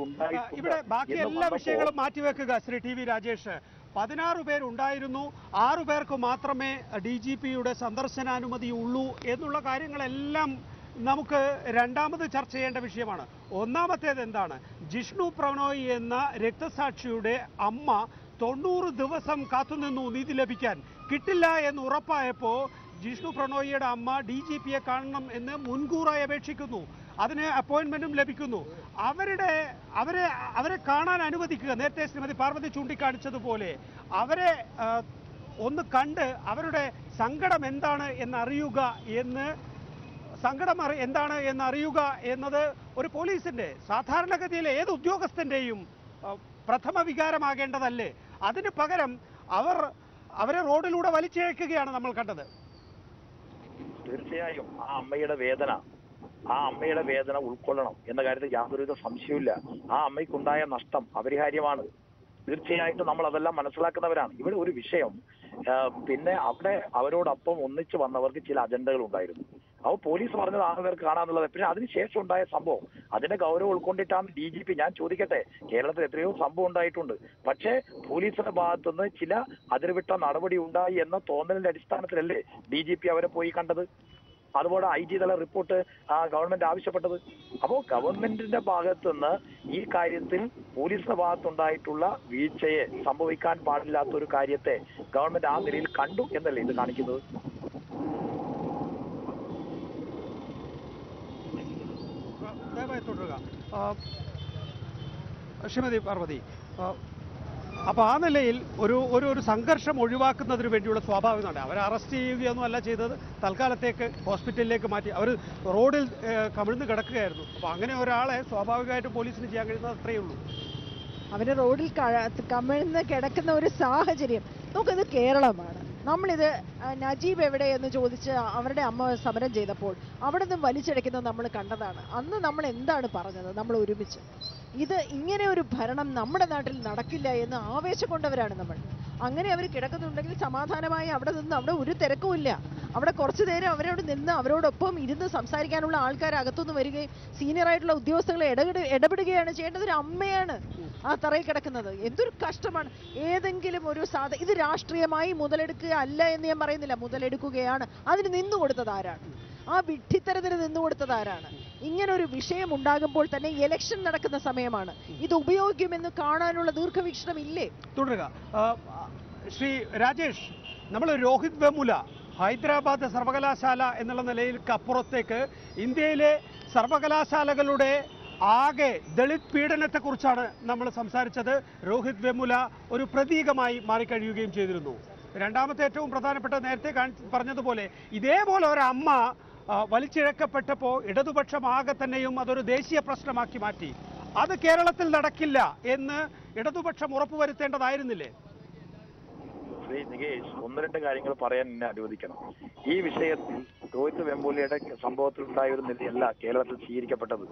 ഇവിടെ ബാക്കി എല്ലാ വിഷയങ്ങളും മാറ്റിവെക്കുക. ശ്രീ TV രാജേഷ്, 16 പേരുണ്ടായിരുന്നു, 6 പേർക്ക് മാത്രമേ DGPയുടെ സന്ദർശനാനുമതിയുള്ളൂ എന്നുള്ള കാര്യങ്ങളെല്ലാം നമുക്ക് രണ്ടാമത് ചർച്ച ചെയ്യേണ്ട വിഷയമാണ്. ഒന്നാമത്തേത് എന്താണ്? ജിഷ്ണു പ്രണോയ് എന്ന രക്തസാക്ഷിയുടെ അമ്മ 90 ദിവസം കാത്തുനിന്നു നീതി ലഭിക്കാൻ. കിട്ടില്ല എന്ന് ഉറപ്പായപ്പോൾ ജിഷ്ണു പ്രണോയിയുടെ അമ്മ DGPയെ കാണണം എന്ന് മുൻകൂറായി അപേക്ഷിക്കുന്നു. അതിന് അപ്പോയിന്റ്മെന്റും ലഭിക്കുന്നു. അവരെ കാണാൻ അനുവദിക്കുക. നേരത്തെ ശ്രീമതി പാർവതി ചൂണ്ടിക്കാണിച്ചതുപോലെ അവരെ ഒന്ന് കണ്ട് അവരുടെ സങ്കടം എന്താണ് എന്നറിയുക എന്നത് ഒരു പോലീസിന്റെ, സാധാരണഗതിയിലെ ഏത് ഉദ്യോഗസ്ഥന്റെയും പ്രഥമ വികാരമാകേണ്ടതല്ലേ? അതിന് പകരം അവരെ റോഡിലൂടെ വലിച്ചിഴക്കുകയാണ് നമ്മൾ കണ്ടത്. തീർച്ചയായും ആ അമ്മയുടെ വേദന ഉൾക്കൊള്ളണം എന്ന കാര്യത്തിൽ യാതൊരുവിധ സംശയമില്ല. ആ അമ്മയ്ക്കുണ്ടായ നഷ്ടം അപരിഹാര്യമാണ്. തീർച്ചയായിട്ടും നമ്മൾ അതെല്ലാം മനസ്സിലാക്കുന്നവരാണ്. ഇവിടെ ഒരു വിഷയം, പിന്നെ അവിടെ അവരോടൊപ്പം ഒന്നിച്ചു വന്നവർക്ക് ചില അജണ്ടകൾ ഉണ്ടായിരുന്നു. അപ്പോൾ പോലീസ് പറഞ്ഞത് 6 പേർക്ക് കാണാന്നുള്ളത്. പിന്നെ അതിനുശേഷം ഉണ്ടായ സംഭവം അതിന്റെ ഗൗരവം ഉൾക്കൊണ്ടിട്ടാണ് DGP. ഞാൻ ചോദിക്കട്ടെ, കേരളത്തിൽ എത്രയോ സംഭവം ഉണ്ടായിട്ടുണ്ട്. പക്ഷേ പോലീസിന്റെ ഭാഗത്തുനിന്ന് ചില അതിർവിട്ട നടപടി ഉണ്ടായി എന്ന തോന്നലിന്റെ അടിസ്ഥാനത്തിലല്ലേ DGP അവരെ പോയി കണ്ടത്? അതുപോലെ IG തല റിപ്പോർട്ട് ഗവൺമെന്റ് ആവശ്യപ്പെട്ടത്. അപ്പോൾ ഗവൺമെന്റിന്റെ ഭാഗത്തുനിന്ന് ഈ കാര്യത്തിൽ പോലീസിന്റെ ഭാഗത്തുണ്ടായിട്ടുള്ള വീഴ്ചയെ, സംഭവിക്കാൻ പാടില്ലാത്ത ഒരു കാര്യത്തെ ഗവൺമെന്റ് ആ നിലയിൽ കണ്ടു എന്നല്ലേ ഇത് കാണിക്കുന്നത്? ദയവായി തുടരുക ശ്രീമതി പാർവതി. അപ്പോൾ ആ നിലയിൽ ഒരു സംഘർഷം ഒഴിവാക്കുന്നതിന് വേണ്ടിയുള്ള സ്വാഭാവികമാണ്. അവരെ അറസ്റ്റ് ചെയ്യുകയൊന്നും അല്ല ചെയ്തത്. തൽക്കാലത്തേക്ക് ഹോസ്പിറ്റലിലേക്ക് മാറ്റി. അവർ റോഡിൽ കമിഴ്ന്ന് കിടക്കുകയായിരുന്നു. അപ്പോൾ അങ്ങനെ ഒരാളെ സ്വാഭാവികമായിട്ടും പോലീസിന് ചെയ്യാൻ കഴിയുന്നത് അത്രയേ ഉള്ളൂ. അവര് റോഡിൽ കമിഴ്ന്ന് കിടക്കുന്ന ഒരു സാഹചര്യം. നമുക്കിത് കേരളമാണ്. നമ്മളിത് നജീബ് എവിടെയെന്ന് ചോദിച്ച് അവരുടെ അമ്മ സമരം ചെയ്തപ്പോൾ അവിടെ നിന്ന് വലിച്ചെടുക്കുന്നത് നമ്മൾ കണ്ടതാണ്. അന്ന് നമ്മൾ എന്താണ് പറഞ്ഞത്? നമ്മൾ ഒരുമിച്ച് ഇത് ഇങ്ങനെ ഒരു ഭരണം നമ്മുടെ നാട്ടിൽ നടക്കില്ല എന്ന് ആവേശം കൊണ്ടവരാണ് നമ്മൾ. അങ്ങനെ അവർ കിടക്കുന്നുണ്ടെങ്കിൽ സമാധാനമായി അവിടെ നിന്ന്, അവിടെ ഒരു തിരക്കുമില്ല, അവിടെ കുറച്ചു നേരം അവരോട് നിന്ന് അവരോടൊപ്പം ഇരുന്ന് സംസാരിക്കാനുള്ള ആൾക്കാർ അകത്തുനിന്ന് വരികയും സീനിയറായിട്ടുള്ള ഉദ്യോഗസ്ഥകളെ ഇടപെടുകയാണ് ചെയ്യേണ്ടത്. ഒരു അമ്മയാണ് ആ തറയിൽ കിടക്കുന്നത്. എന്തൊരു കഷ്ടമാണ്. ഏതെങ്കിലും ഒരു ഇത് രാഷ്ട്രീയമായി മുതലെടുക്കുക അല്ല എന്ന് ഞാൻ പറയുന്നില്ല, മുതലെടുക്കുകയാണ്. അതിന് നിന്നുകൊടുത്തത് ആരാണ്? ആ വിഡ്ഢിത്തരത്തിന് നിന്നുകൊടുത്തത് ആരാണ്? ഇങ്ങനെ ഒരു വിഷയം ഉണ്ടാകുമ്പോൾ തന്നെ ഇലക്ഷൻ നടക്കുന്ന സമയമാണ്. ഇത് ഉപയോഗിക്കുമെന്ന് കാണാനുള്ള ദീർഘവീക്ഷണം ഇല്ലേ? തുടരുക. ശ്രീ രാജേഷ്, നമ്മൾ രോഹിത് വെമുല ഹൈദരാബാദ് സർവകലാശാല എന്നുള്ള നിലയിലേക്ക് അപ്പുറത്തേക്ക് ഇന്ത്യയിലെ സർവകലാശാലകളുടെ ആകെ ദളിത് പീഡനത്തെക്കുറിച്ചാണ് നമ്മൾ സംസാരിച്ചത്. രോഹിത് വെമുല ഒരു പ്രതീകമായി മാറിക്കഴിയുകയും ചെയ്തിരുന്നു. രണ്ടാമത്തെ ഏറ്റവും പ്രധാനപ്പെട്ട, നേരത്തെ പറഞ്ഞതുപോലെ ഇതേപോലെ ഒരു അമ്മ വലിച്ചിഴക്കപ്പെട്ടപ്പോൾ ഇടതുപക്ഷം ആകെ തന്നെയും അതൊരു ദേശീയ പ്രശ്നമാക്കി മാറ്റി. അത് കേരളത്തിൽ നടക്കില്ല എന്ന് ഇടതുപക്ഷം ഉറപ്പുവരുത്തേണ്ടതായിരുന്നില്ലേ? ശ്രീ നികേഷ്, 1-2 കാര്യങ്ങൾ പറയാൻ എന്നെ അനുവദിക്കണം. ഈ വിഷയത്തിൽ രോഹിത് വെമുലയുടെ സംഭവത്തിൽ ഉണ്ടായ ഒരു നിലയല്ല കേരളത്തിൽ സ്വീകരിക്കപ്പെട്ടത്.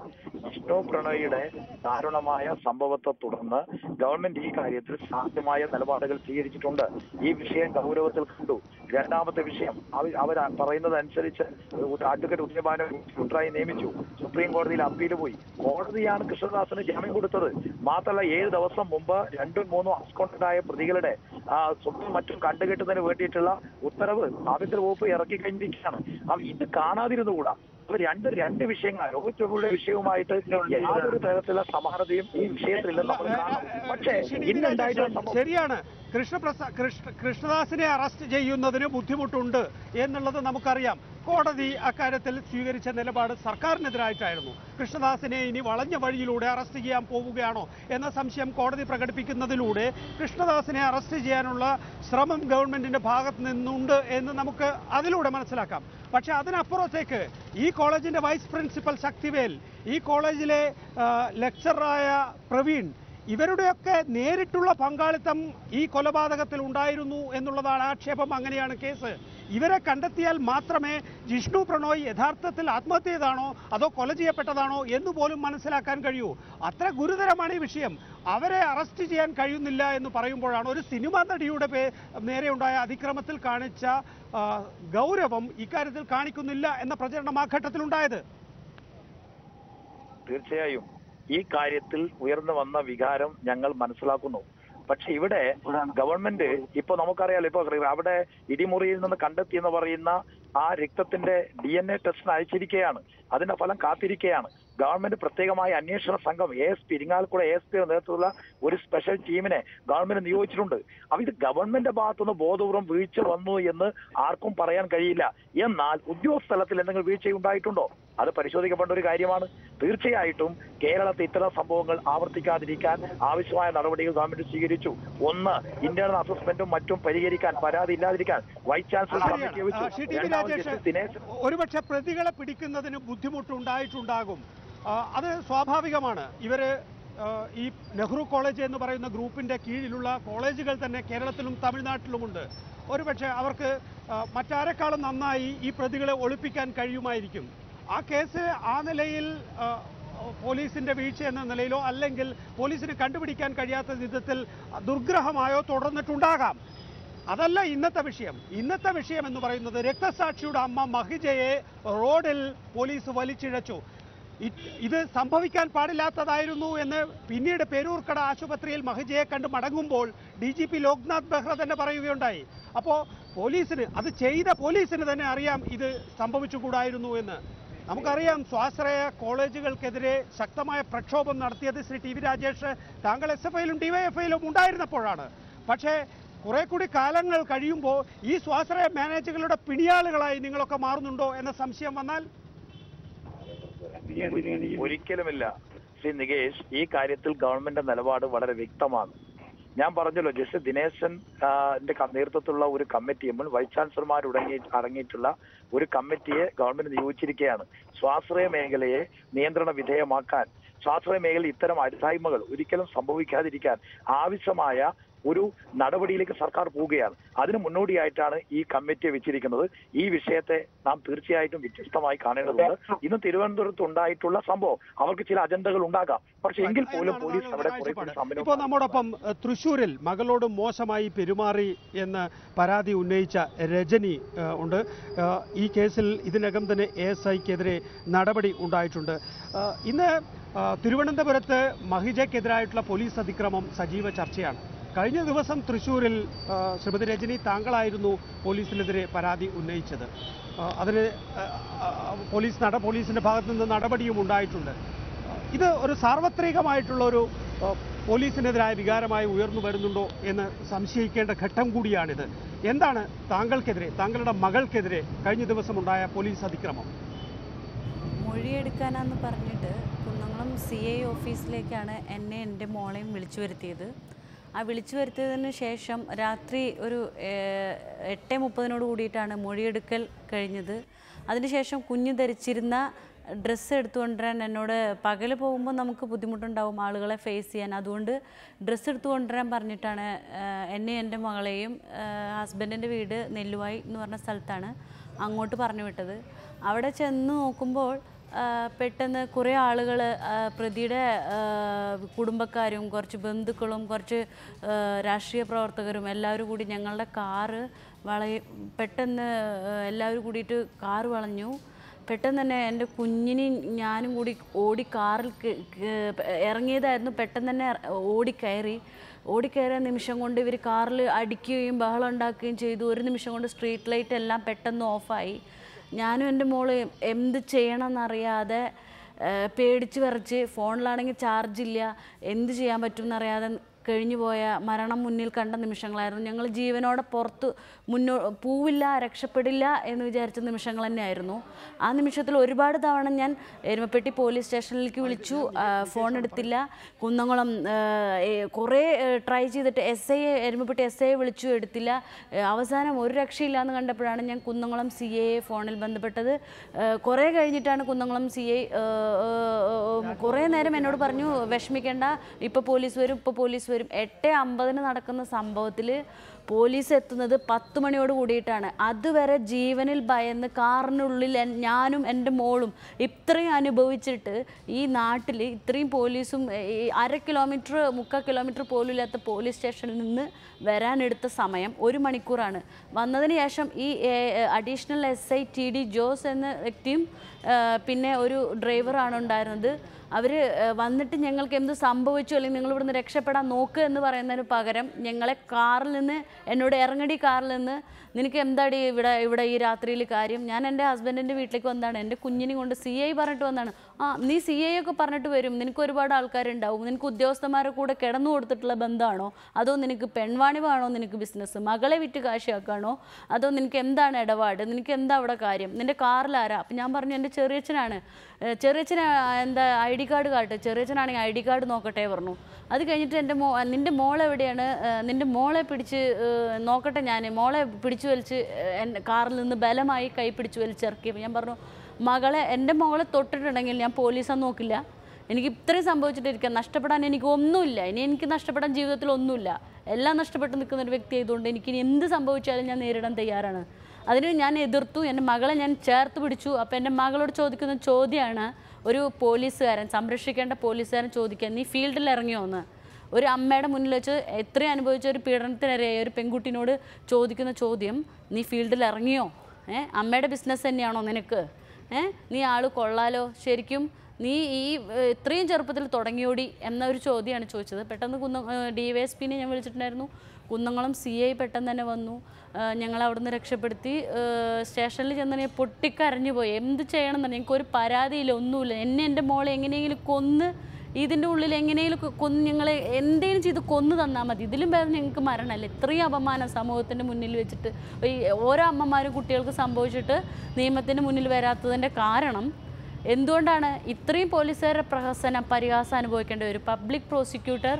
ജിഷ്ണു പ്രണോയിയുടെ ദാരുണമായ സംഭവത്തെ തുടർന്ന് ഗവൺമെന്റ് ഈ കാര്യത്തിൽ സാധ്യമായ നിലപാടുകൾ സ്വീകരിച്ചിട്ടുണ്ട്. ഈ വിഷയം ഗൗരവത്തിൽ കണ്ടു. രണ്ടാമത്തെ വിഷയം, അവർ പറയുന്നത് അനുസരിച്ച് അഡ്വക്കേറ്റ് ഉദയഭാനു ഫിൽട്ടറായി നിയമിച്ചു. സുപ്രീം കോടതിയിൽ അപ്പീൽ പോയി. കോടതിയാണ് കൃഷ്ണദാസിന് ജാമ്യം കൊടുത്തത്. മാത്രമല്ല 7 ദിവസം മുമ്പ് 2-3 അബ്സ്കോണ്ടഡായ പ്രതികളുടെ സ്വത്തും മറ്റും കണ്ടുകെട്ടുന്നതിന് വേണ്ടിയിട്ടുള്ള ഉത്തരവ് ആഭ്യന്തര വകുപ്പ് ഇറക്കി കഴിഞ്ഞിരിക്കുകയാണ്. ഇത് കാണാതിരുന്നുകൂടാ. രണ്ട് വിഷയങ്ങൾ ലോകത്തിന്റെ വിഷയവുമായിട്ട് യാതൊരു തരത്തിലുള്ള സമാനതയും ഈ വിഷയത്തിലില്ലെന്ന് നമ്മൾ കാണണം. പക്ഷേ ഇന്നുണ്ടായിട്ടുള്ള സംഭവം ശരിയാണ്. കൃഷ്ണദാസിനെ അറസ്റ്റ് ചെയ്യുന്നതിന് ബുദ്ധിമുട്ടുണ്ട് എന്നുള്ളത് നമുക്കറിയാം. കോടതി അക്കാര്യത്തിൽ സ്വീകരിച്ച നിലപാട് സർക്കാരിനെതിരായിട്ടായിരുന്നു. കൃഷ്ണദാസിനെ ഇനി വളഞ്ഞ വഴിയിലൂടെ അറസ്റ്റ് ചെയ്യാൻ പോവുകയാണോ എന്ന സംശയം കോടതി പ്രകടിപ്പിക്കുന്നതിലൂടെ കൃഷ്ണദാസിനെ അറസ്റ്റ് ചെയ്യാനുള്ള ശ്രമം ഗവൺമെന്റിന്റെ ഭാഗത്ത് നിന്നുണ്ട് എന്ന് നമുക്ക് അതിലൂടെ മനസ്സിലാക്കാം. പക്ഷെ അതിനപ്പുറത്തേക്ക് ഈ കോളേജിന്റെ വൈസ് പ്രിൻസിപ്പൽ ശക്തിവേൽ, ഈ കോളേജിലെ ലെക്ചറായ പ്രവീൺ, ഇവരുടെയൊക്കെ നേരിട്ടുള്ള പങ്കാളിത്തം ഈ കൊലപാതകത്തിൽ ഉണ്ടായിരുന്നു എന്നുള്ളതാണ് ആക്ഷേപം. അങ്ങനെയാണ് കേസ്. ഇവരെ കണ്ടെത്തിയാൽ മാത്രമേ ജിഷ്ണു പ്രണോയ് യഥാർത്ഥത്തിൽ ആത്മഹത്യ ചെയ്താണോ അതോ കൊല ചെയ്യപ്പെട്ടതാണോ എന്ന് പോലും മനസ്സിലാക്കാൻ കഴിയൂ. അത്ര ഗുരുതരമാണ് ഈ വിഷയം. അവരെ അറസ്റ്റ് ചെയ്യാൻ കഴിയുന്നില്ല എന്ന് പറയുമ്പോഴാണ് ഒരു സിനിമാ നടിയുടെ നേരെയുണ്ടായ അതിക്രമത്തിൽ കാണിച്ച ഗൗരവം ഇക്കാര്യത്തിൽ കാണിക്കുന്നില്ല എന്ന പ്രചരണം ആ ഘട്ടത്തിലുണ്ടായത്. തീർച്ചയായും ഈ കാര്യത്തിൽ ഉയർന്നു വന്ന വികാരം ഞങ്ങൾ മനസ്സിലാക്കുന്നു. പക്ഷെ ഇവിടെ ഗവൺമെന്റ് ഇപ്പൊ നമുക്കറിയാലോ, ഇപ്പൊ അവിടെ ഇടിമുറിയിൽ നിന്ന് കണ്ടെത്തിയെന്ന് പറയുന്ന ആ രക്തത്തിന്റെ DNA ടെസ്റ്റിന് അയച്ചിരിക്കുകയാണ്. അതിന്റെ ഫലം കാത്തിരിക്കുകയാണ്. ഗവൺമെന്റ് പ്രത്യേകമായ അന്വേഷണ സംഘം ASP ഇരിങ്ങാലക്കുട ASPയുടെ നേതൃത്വത്തിലുള്ള ഒരു സ്പെഷ്യൽ ടീമിനെ ഗവൺമെന്റ് നിയോഗിച്ചിട്ടുണ്ട്. അപ്പൊ ഇത് ഗവൺമെന്റിന്റെ ഭാഗത്തുനിന്ന് ബോധപൂർവ്വം വീഴ്ച വന്നു എന്ന് ആർക്കും പറയാൻ കഴിയില്ല. എന്നാൽ ഉദ്യോഗസ്ഥ തലത്തിൽ എന്തെങ്കിലും വീഴ്ചയുണ്ടായിട്ടുണ്ടോ അത് പരിശോധിക്കപ്പെട്ട ഒരു കാര്യമാണ്. തീർച്ചയായിട്ടും കേരളത്തിൽ ഇത്തരം സംഭവങ്ങൾ ആവർത്തിക്കാതിരിക്കാൻ ആവശ്യമായ നടപടികൾ ഗവൺമെന്റ് സ്വീകരിച്ചു. ഒന്ന്, ഇന്റേണൽ അസസ്മെന്റും മറ്റും പരിഹരിക്കാൻ, പരാതി ഇല്ലാതിരിക്കാൻ വൈസ് ചാൻസലർ കമ്മിറ്റി വെച്ചു. ഒരുപക്ഷെ പ്രതികളെ പിടിക്കുന്നതിന് ബുദ്ധിമുട്ടുണ്ടായിട്ടുണ്ടാകും. അത് സ്വാഭാവികമാണ്. ഇവര് ഈ നെഹ്റു കോളേജ് എന്ന് പറയുന്ന ഗ്രൂപ്പിന്റെ കീഴിലുള്ള കോളേജുകൾ തന്നെ കേരളത്തിലും തമിഴ്നാട്ടിലുമുണ്ട്. ഒരുപക്ഷെ അവർക്ക് മറ്റാരെക്കാളും നന്നായി ഈ പ്രതികളെ ഒളിപ്പിക്കാൻ കഴിയുമായിരിക്കും. ആ കേസ് ആ നിലയിൽ പോലീസിന്റെ വീഴ്ച എന്ന നിലയിലോ അല്ലെങ്കിൽ പോലീസിന് കണ്ടുപിടിക്കാൻ കഴിയാത്ത വിധത്തിൽ ദുർഗ്രഹമായോ തുടർന്നിട്ടുണ്ടാകാം. അതല്ല ഇന്നത്തെ വിഷയം. ഇന്നത്തെ വിഷയം എന്ന് പറയുന്നത് രക്തസാക്ഷിയുടെ അമ്മ മഹിജയെ റോഡിൽ പോലീസ് വലിച്ചിഴച്ചു. ഇത് സംഭവിക്കാൻ പാടില്ലാത്തതായിരുന്നു എന്ന് പിന്നീട് പേരൂർക്കട ആശുപത്രിയിൽ മഹിജയെ കണ്ട് മടങ്ങുമ്പോൾ DGP ലോക്നാഥ് ബെഹ്റ തന്നെ പറയുകയുണ്ടായി. അപ്പോൾ പോലീസിന്, അത് ചെയ്ത പോലീസിന് തന്നെ അറിയാം ഇത് സംഭവിച്ചുകൂടായിരുന്നു എന്ന്. നമുക്കറിയാം, സ്വാശ്രയ കോളേജുകൾക്കെതിരെ ശക്തമായ പ്രക്ഷോഭം നടത്തിയത് ശ്രീ TV രാജേഷ് താങ്കൾ SFIയിലും DYFIയിലും ഉണ്ടായിരുന്നപ്പോഴാണ്. പക്ഷേ കുറെ കൂടി കാലങ്ങൾ കഴിയുമ്പോൾ ഈ സ്വാശ്രയ മാനേജുകളുടെ പിണിയാളുകളായി നിങ്ങളൊക്കെ മാറുന്നുണ്ടോ എന്ന സംശയം വന്നാൽ ഒരിക്കലുമില്ല. ശ്രീ നികേഷ്, ഈ കാര്യത്തിൽ ഗവൺമെന്റ് നിലപാട് വളരെ വ്യക്തമാണ്. ഞാൻ പറഞ്ഞല്ലോ, ജസ്റ്റിസ് ദിനേശൻ നേതൃത്വത്തിലുള്ള ഒരു കമ്മിറ്റി, മുൻ വൈസ് ചാൻസലർമാർ അടങ്ങിയിട്ടുള്ള ഒരു കമ്മിറ്റിയെ ഗവൺമെന്റ് നിയോഗിച്ചിരിക്കുകയാണ്. സ്വാശ്രയ മേഖലയെ നിയന്ത്രണ വിധേയമാക്കാൻ, സ്വാശ്രയ മേഖലയിൽ ഇത്തരം അരുതായ്മകൾ ഒരിക്കലും സംഭവിക്കാതിരിക്കാൻ ആവശ്യമായ ഒരു നടപടിയിലേക്ക് സർക്കാർ പോവുകയാണ്. അതിന് മുന്നോടിയായിട്ടാണ് ഈ കമ്മിറ്റിയെ വെച്ചിരിക്കുന്നത്. ഈ വിഷയത്തെ നാം തീർച്ചയായിട്ടും വ്യത്യസ്തമായി കാണേണ്ടതുണ്ട്. ഇന്ന് തിരുവനന്തപുരത്ത് ഉണ്ടായിട്ടുള്ള സംഭവം അവർക്ക് ചില അജണ്ടകൾ ഉണ്ടാകാം, പക്ഷെ എങ്കിൽ പോലും പോലീസ് അവിടെ ഇപ്പോൾ നമ്മോടൊപ്പം തൃശ്ശൂരിൽ മകളോട് മോശമായി പെരുമാറി എന്ന് പരാതി ഉന്നയിച്ച രജനി ഉണ്ട്. ഈ കേസിൽ ഇതിനകം തന്നെ ASIക്കെതിരെ നടപടി ഉണ്ടായിട്ടുണ്ട്. ഇന്ന് തിരുവനന്തപുരത്ത് മഹിജയ്ക്കെതിരായിട്ടുള്ള പോലീസ് അതിക്രമം സജീവ ചർച്ചയാണ്. കഴിഞ്ഞ ദിവസം തൃശ്ശൂരിൽ ശ്രീമതി രജനി താങ്കളായിരുന്നു പോലീസിനെതിരെ പരാതി ഉന്നയിച്ചത്. അതിന് പോലീസിന്റെ ഭാഗത്തു നിന്ന് നടപടിയും ഉണ്ടായിട്ടുണ്ട്. ഇത് ഒരു സാർവത്രികമായിട്ടുള്ളൊരു പോലീസിനെതിരായ വികാരമായി ഉയർന്നു വരുന്നുണ്ടോ എന്ന് സംശയിക്കേണ്ട ഘട്ടം കൂടിയാണിത്. എന്താണ് താങ്കൾക്കെതിരെ, താങ്കളുടെ മകൾക്കെതിരെ കഴിഞ്ഞ ദിവസം ഉണ്ടായ പോലീസ് അതിക്രമം? മൊഴിയെടുക്കാനാന്ന് പറഞ്ഞിട്ട് കുന്നംകുളം CI ഓഫീസിലേക്കാണ് എന്നെ എൻ്റെ മോളെയും വിളിച്ചു വരുത്തിയത്. ആ വിളിച്ചു വരുത്തിയതിന് ശേഷം രാത്രി ഒരു 8:30 കൂടിയിട്ടാണ് മൊഴിയെടുക്കൽ കഴിഞ്ഞത്. അതിനുശേഷം കുഞ്ഞ് ധരിച്ചിരുന്ന ഡ്രസ്സ് എടുത്തുകൊണ്ടുവരാൻ എന്നോട്, പകൽ പോകുമ്പോൾ നമുക്ക് ബുദ്ധിമുട്ടുണ്ടാവും ആളുകളെ ഫേസ് ചെയ്യാൻ, അതുകൊണ്ട് ഡ്രസ്സ് എടുത്തുകൊണ്ടുവരാൻ പറഞ്ഞിട്ടാണ് എന്നെ എൻ്റെ മകളെയും, ഹസ്ബൻഡിൻ്റെ വീട് നെല്ലുവായി എന്ന് പറഞ്ഞ സ്ഥലത്താണ്, അങ്ങോട്ട് പറഞ്ഞു വിട്ടത്. അവിടെ ചെന്ന് നോക്കുമ്പോൾ പെട്ടെന്ന് കുറേ ആളുകൾ, പ്രതിയുടെ കുടുംബക്കാരും കുറച്ച് ബന്ധുക്കളും കുറച്ച് രാഷ്ട്രീയ പ്രവർത്തകരും എല്ലാവരും കൂടി ഞങ്ങളുടെ കാറ് പെട്ടെന്ന് എല്ലാവരും കൂടിയിട്ട് കാറ് വളഞ്ഞു. പെട്ടെന്ന് തന്നെ എൻ്റെ കുഞ്ഞിനെയും ഞാനും കൂടി ഓടി കാറിൽ ഇറങ്ങിയതായിരുന്നു. പെട്ടെന്ന് തന്നെ ഓടിക്കയറിയ നിമിഷം കൊണ്ട് ഇവർ കാറിൽ അടിക്കുകയും ബഹളം ഉണ്ടാക്കുകയും ചെയ്തു. ഒരു നിമിഷം കൊണ്ട് സ്ട്രീറ്റ് ലൈറ്റ് എല്ലാം പെട്ടെന്ന് ഓഫായി. ഞാനും എൻ്റെ മോള് എന്ത് ചെയ്യണമെന്നറിയാതെ പേടിച്ച് വിറച്ച്, ഫോണിലാണെങ്കിൽ ചാർജില്ല, എന്ത് ചെയ്യാൻ പറ്റുമെന്നറിയാതെ കഴിഞ്ഞുപോയ മരണം മുന്നിൽ കണ്ട നിമിഷങ്ങളായിരുന്നു. ഞങ്ങൾ ജീവനോടെ പുറത്ത് പോവില്ല, രക്ഷപ്പെടില്ല എന്ന് വിചാരിച്ച നിമിഷങ്ങൾ തന്നെയായിരുന്നു. ആ നിമിഷത്തിൽ ഒരുപാട് തവണ ഞാൻ എരുമപ്പെട്ടി പോലീസ് സ്റ്റേഷനിലേക്ക് വിളിച്ചു, ഫോൺ എടുത്തില്ല. കുന്നംകുളം കുറേ ട്രൈ ചെയ്തിട്ട് എരുമപ്പെട്ടി SIയെ വിളിച്ചു, എടുത്തില്ല. അവസാനം ഒരു രക്ഷയില്ല എന്ന് കണ്ടപ്പോഴാണ് ഞാൻ കുന്നംകുളം CA ഫോണിൽ ബന്ധപ്പെട്ടത്. കുറേ കഴിഞ്ഞിട്ടാണ് കുന്നംകുളം CA കുറേ നേരം എന്നോട് പറഞ്ഞു, വിഷമിക്കേണ്ട, ഇപ്പോൾ പോലീസ് വരും, ഇപ്പോൾ പോലീസ് വരും. 8:50 നടക്കുന്ന സംഭവത്തിൽ പോലീസ് എത്തുന്നത് 10 മണിയോട് കൂടിയിട്ടാണ്. അതുവരെ ജീവനിൽ ഭയന്ന് കാറിനുള്ളിൽ ഞാനും എൻ്റെ മോളും ഇത്രയും അനുഭവിച്ചിട്ട് ഈ നാട്ടിൽ ഇത്രയും പോലീസും 1/2 കിലോമീറ്റർ 3/4 കിലോമീറ്റർ പോലും ഇല്ലാത്ത പോലീസ് സ്റ്റേഷനിൽ നിന്ന് വരാനെടുത്ത സമയം 1 മണിക്കൂറാണ്. വന്നതിന് ശേഷം ഈ അഡീഷണൽ SI TD ജോസ് എന്ന വ്യക്തിയും പിന്നെ ഒരു ഡ്രൈവറാണ് ഉണ്ടായിരുന്നത്. അവർ വന്നിട്ട് ഞങ്ങൾക്ക് എന്ത് സംഭവിച്ചു, അല്ലെങ്കിൽ നിങ്ങൾ ഇവിടുന്ന് രക്ഷപ്പെടാൻ നോക്ക് എന്ന് പറയുന്നതിന് പകരം ഞങ്ങളെ കാറിൽ നിന്ന്, എന്നോട് ഇറങ്ങടി കാറിൽ നിന്ന്, നിനക്ക് എന്താടി ഇവിടെ ഈ രാത്രിയിൽ കാര്യം, ഞാൻ എൻ്റെ ഹസ്ബൻഡിൻ്റെ വീട്ടിലേക്ക് വന്നതാണ്, എൻ്റെ കുഞ്ഞിനെ കൊണ്ട് CI പറഞ്ഞിട്ട് വന്നതാണ്. നീ CI ഒക്കെ പറഞ്ഞിട്ട് വരും, നിനക്ക് ഒരുപാട് ആൾക്കാരുണ്ടാവും, നിനക്ക് ഉദ്യോഗസ്ഥന്മാരെ കൂടെ കിടന്നു കൊടുത്തിട്ടുള്ള ബന്ധമാണോ, അതോ നിനക്ക് പെൺവാണിവാണോ നിനക്ക് ബിസിനസ്, മകളെ വിറ്റ് കാശിയാക്കാണോ, അതോ നിനക്ക് എന്താണ് ഇടപാട്, നിനക്ക് എന്താ അവിടെ കാര്യം, നിൻ്റെ കാറിലാരാ? അപ്പം ഞാൻ പറഞ്ഞു എൻ്റെ ചെറിയച്ഛനാണ്. ചെറിയച്ഛന് എന്താ ID കാർഡ് കാട്ട്, ചെറിയച്ഛനാണെങ്കിൽ ID കാർഡ് നോക്കട്ടെ പറഞ്ഞു. അത് കഴിഞ്ഞിട്ട് നിൻ്റെ മോളെവിടെയാണ്, നിൻ്റെ മോളെ പിടിച്ച് നോക്കട്ടെ, ഞാൻ മോളെ പിടിച്ചു വലിച്ച് കാറിൽ നിന്ന് ബലമായി കൈ പിടിച്ചു വലിച്ചിറക്കിയപ്പോൾ ഞാൻ പറഞ്ഞു, മകളെ, എൻ്റെ മോളെ തൊട്ടിട്ടുണ്ടെങ്കിൽ ഞാൻ പോലീസാന്ന് നോക്കില്ല, എനിക്ക് ഇത്രയും സംഭവിച്ചിട്ടിരിക്കാം, നഷ്ടപ്പെടാൻ എനിക്ക് ഒന്നുമില്ല, ഇനി എനിക്ക് നഷ്ടപ്പെടാൻ ജീവിതത്തിൽ ഒന്നുമില്ല, എല്ലാം നഷ്ടപ്പെട്ട് നിൽക്കുന്ന ഒരു വ്യക്തി ആയതുകൊണ്ട് എനിക്കിനി എന്ത് സംഭവിച്ചാലും ഞാൻ നേരിടാൻ തയ്യാറാണ്. അതിന് ഞാൻ എതിർത്തു, എൻ്റെ മകളെ ഞാൻ ചേർത്ത് പിടിച്ചു. അപ്പോൾ എൻ്റെ മകളോട് ചോദിക്കുന്ന ചോദ്യമാണ് ഒരു പോലീസുകാരൻ, സംരക്ഷിക്കേണ്ട പോലീസുകാരൻ ചോദിക്കുക, നീ ഫീൽഡിൽ ഇറങ്ങിയോ എന്ന്. ഒരു അമ്മയുടെ മുന്നിൽ വെച്ച് എത്രയും അനുഭവിച്ച ഒരു പീഡനത്തിനിരയായ ഒരു പെൺകുട്ടിനോട് ചോദിക്കുന്ന ചോദ്യം, നീ ഫീൽഡിൽ ഇറങ്ങിയോ? അമ്മയുടെ ബിസിനസ് തന്നെയാണോ നിനക്ക്? നീ ആൾ കൊള്ളാലോ, ശരിക്കും നീ ഈ ഇത്രയും ചെറുപ്പത്തിൽ തുടങ്ങിയോടി എന്നൊരു ചോദ്യമാണ് ചോദിച്ചത്. പെട്ടെന്ന് DYSPനെ ഞാൻ വിളിച്ചിട്ടുണ്ടായിരുന്നു. കുന്നംകുളം CI പെട്ടെന്ന് തന്നെ വന്നു, ഞങ്ങൾ അവിടുന്ന് രക്ഷപ്പെടുത്തി. സ്റ്റേഷനിൽ ചെന്ന് ഞാൻ പൊട്ടിക്കരഞ്ഞു പോയി. എന്ത് ചെയ്യണം തന്നെ, എനിക്കൊരു പരാതിയില്ല, ഒന്നുമില്ല. എൻ്റെ മോളെ എങ്ങനെയെങ്കിലും കൊന്ന്, ഇതിൻ്റെ ഉള്ളിൽ എങ്ങനെയെങ്കിലും കൊന്ന് ഞങ്ങളെ എന്തെങ്കിലും ചെയ്ത് കൊന്നു തന്നാൽ മതി, ഇതിലും ഭേദം ഞങ്ങൾക്ക് മരണമല്ല. ഇത്രയും അപമാനം സമൂഹത്തിൻ്റെ മുന്നിൽ വെച്ചിട്ട് ഈ ഓരോ അമ്മമാരും കുട്ടികൾക്ക് സംഭവിച്ചിട്ട് നിയമത്തിൻ്റെ മുന്നിൽ വരാത്തതിൻ്റെ കാരണം എന്തുകൊണ്ടാണ്? ഇത്രയും പോലീസുകാരുടെ പരിഹാസം അനുഭവിക്കേണ്ട ഒരു പബ്ലിക് പ്രോസിക്യൂട്ടർ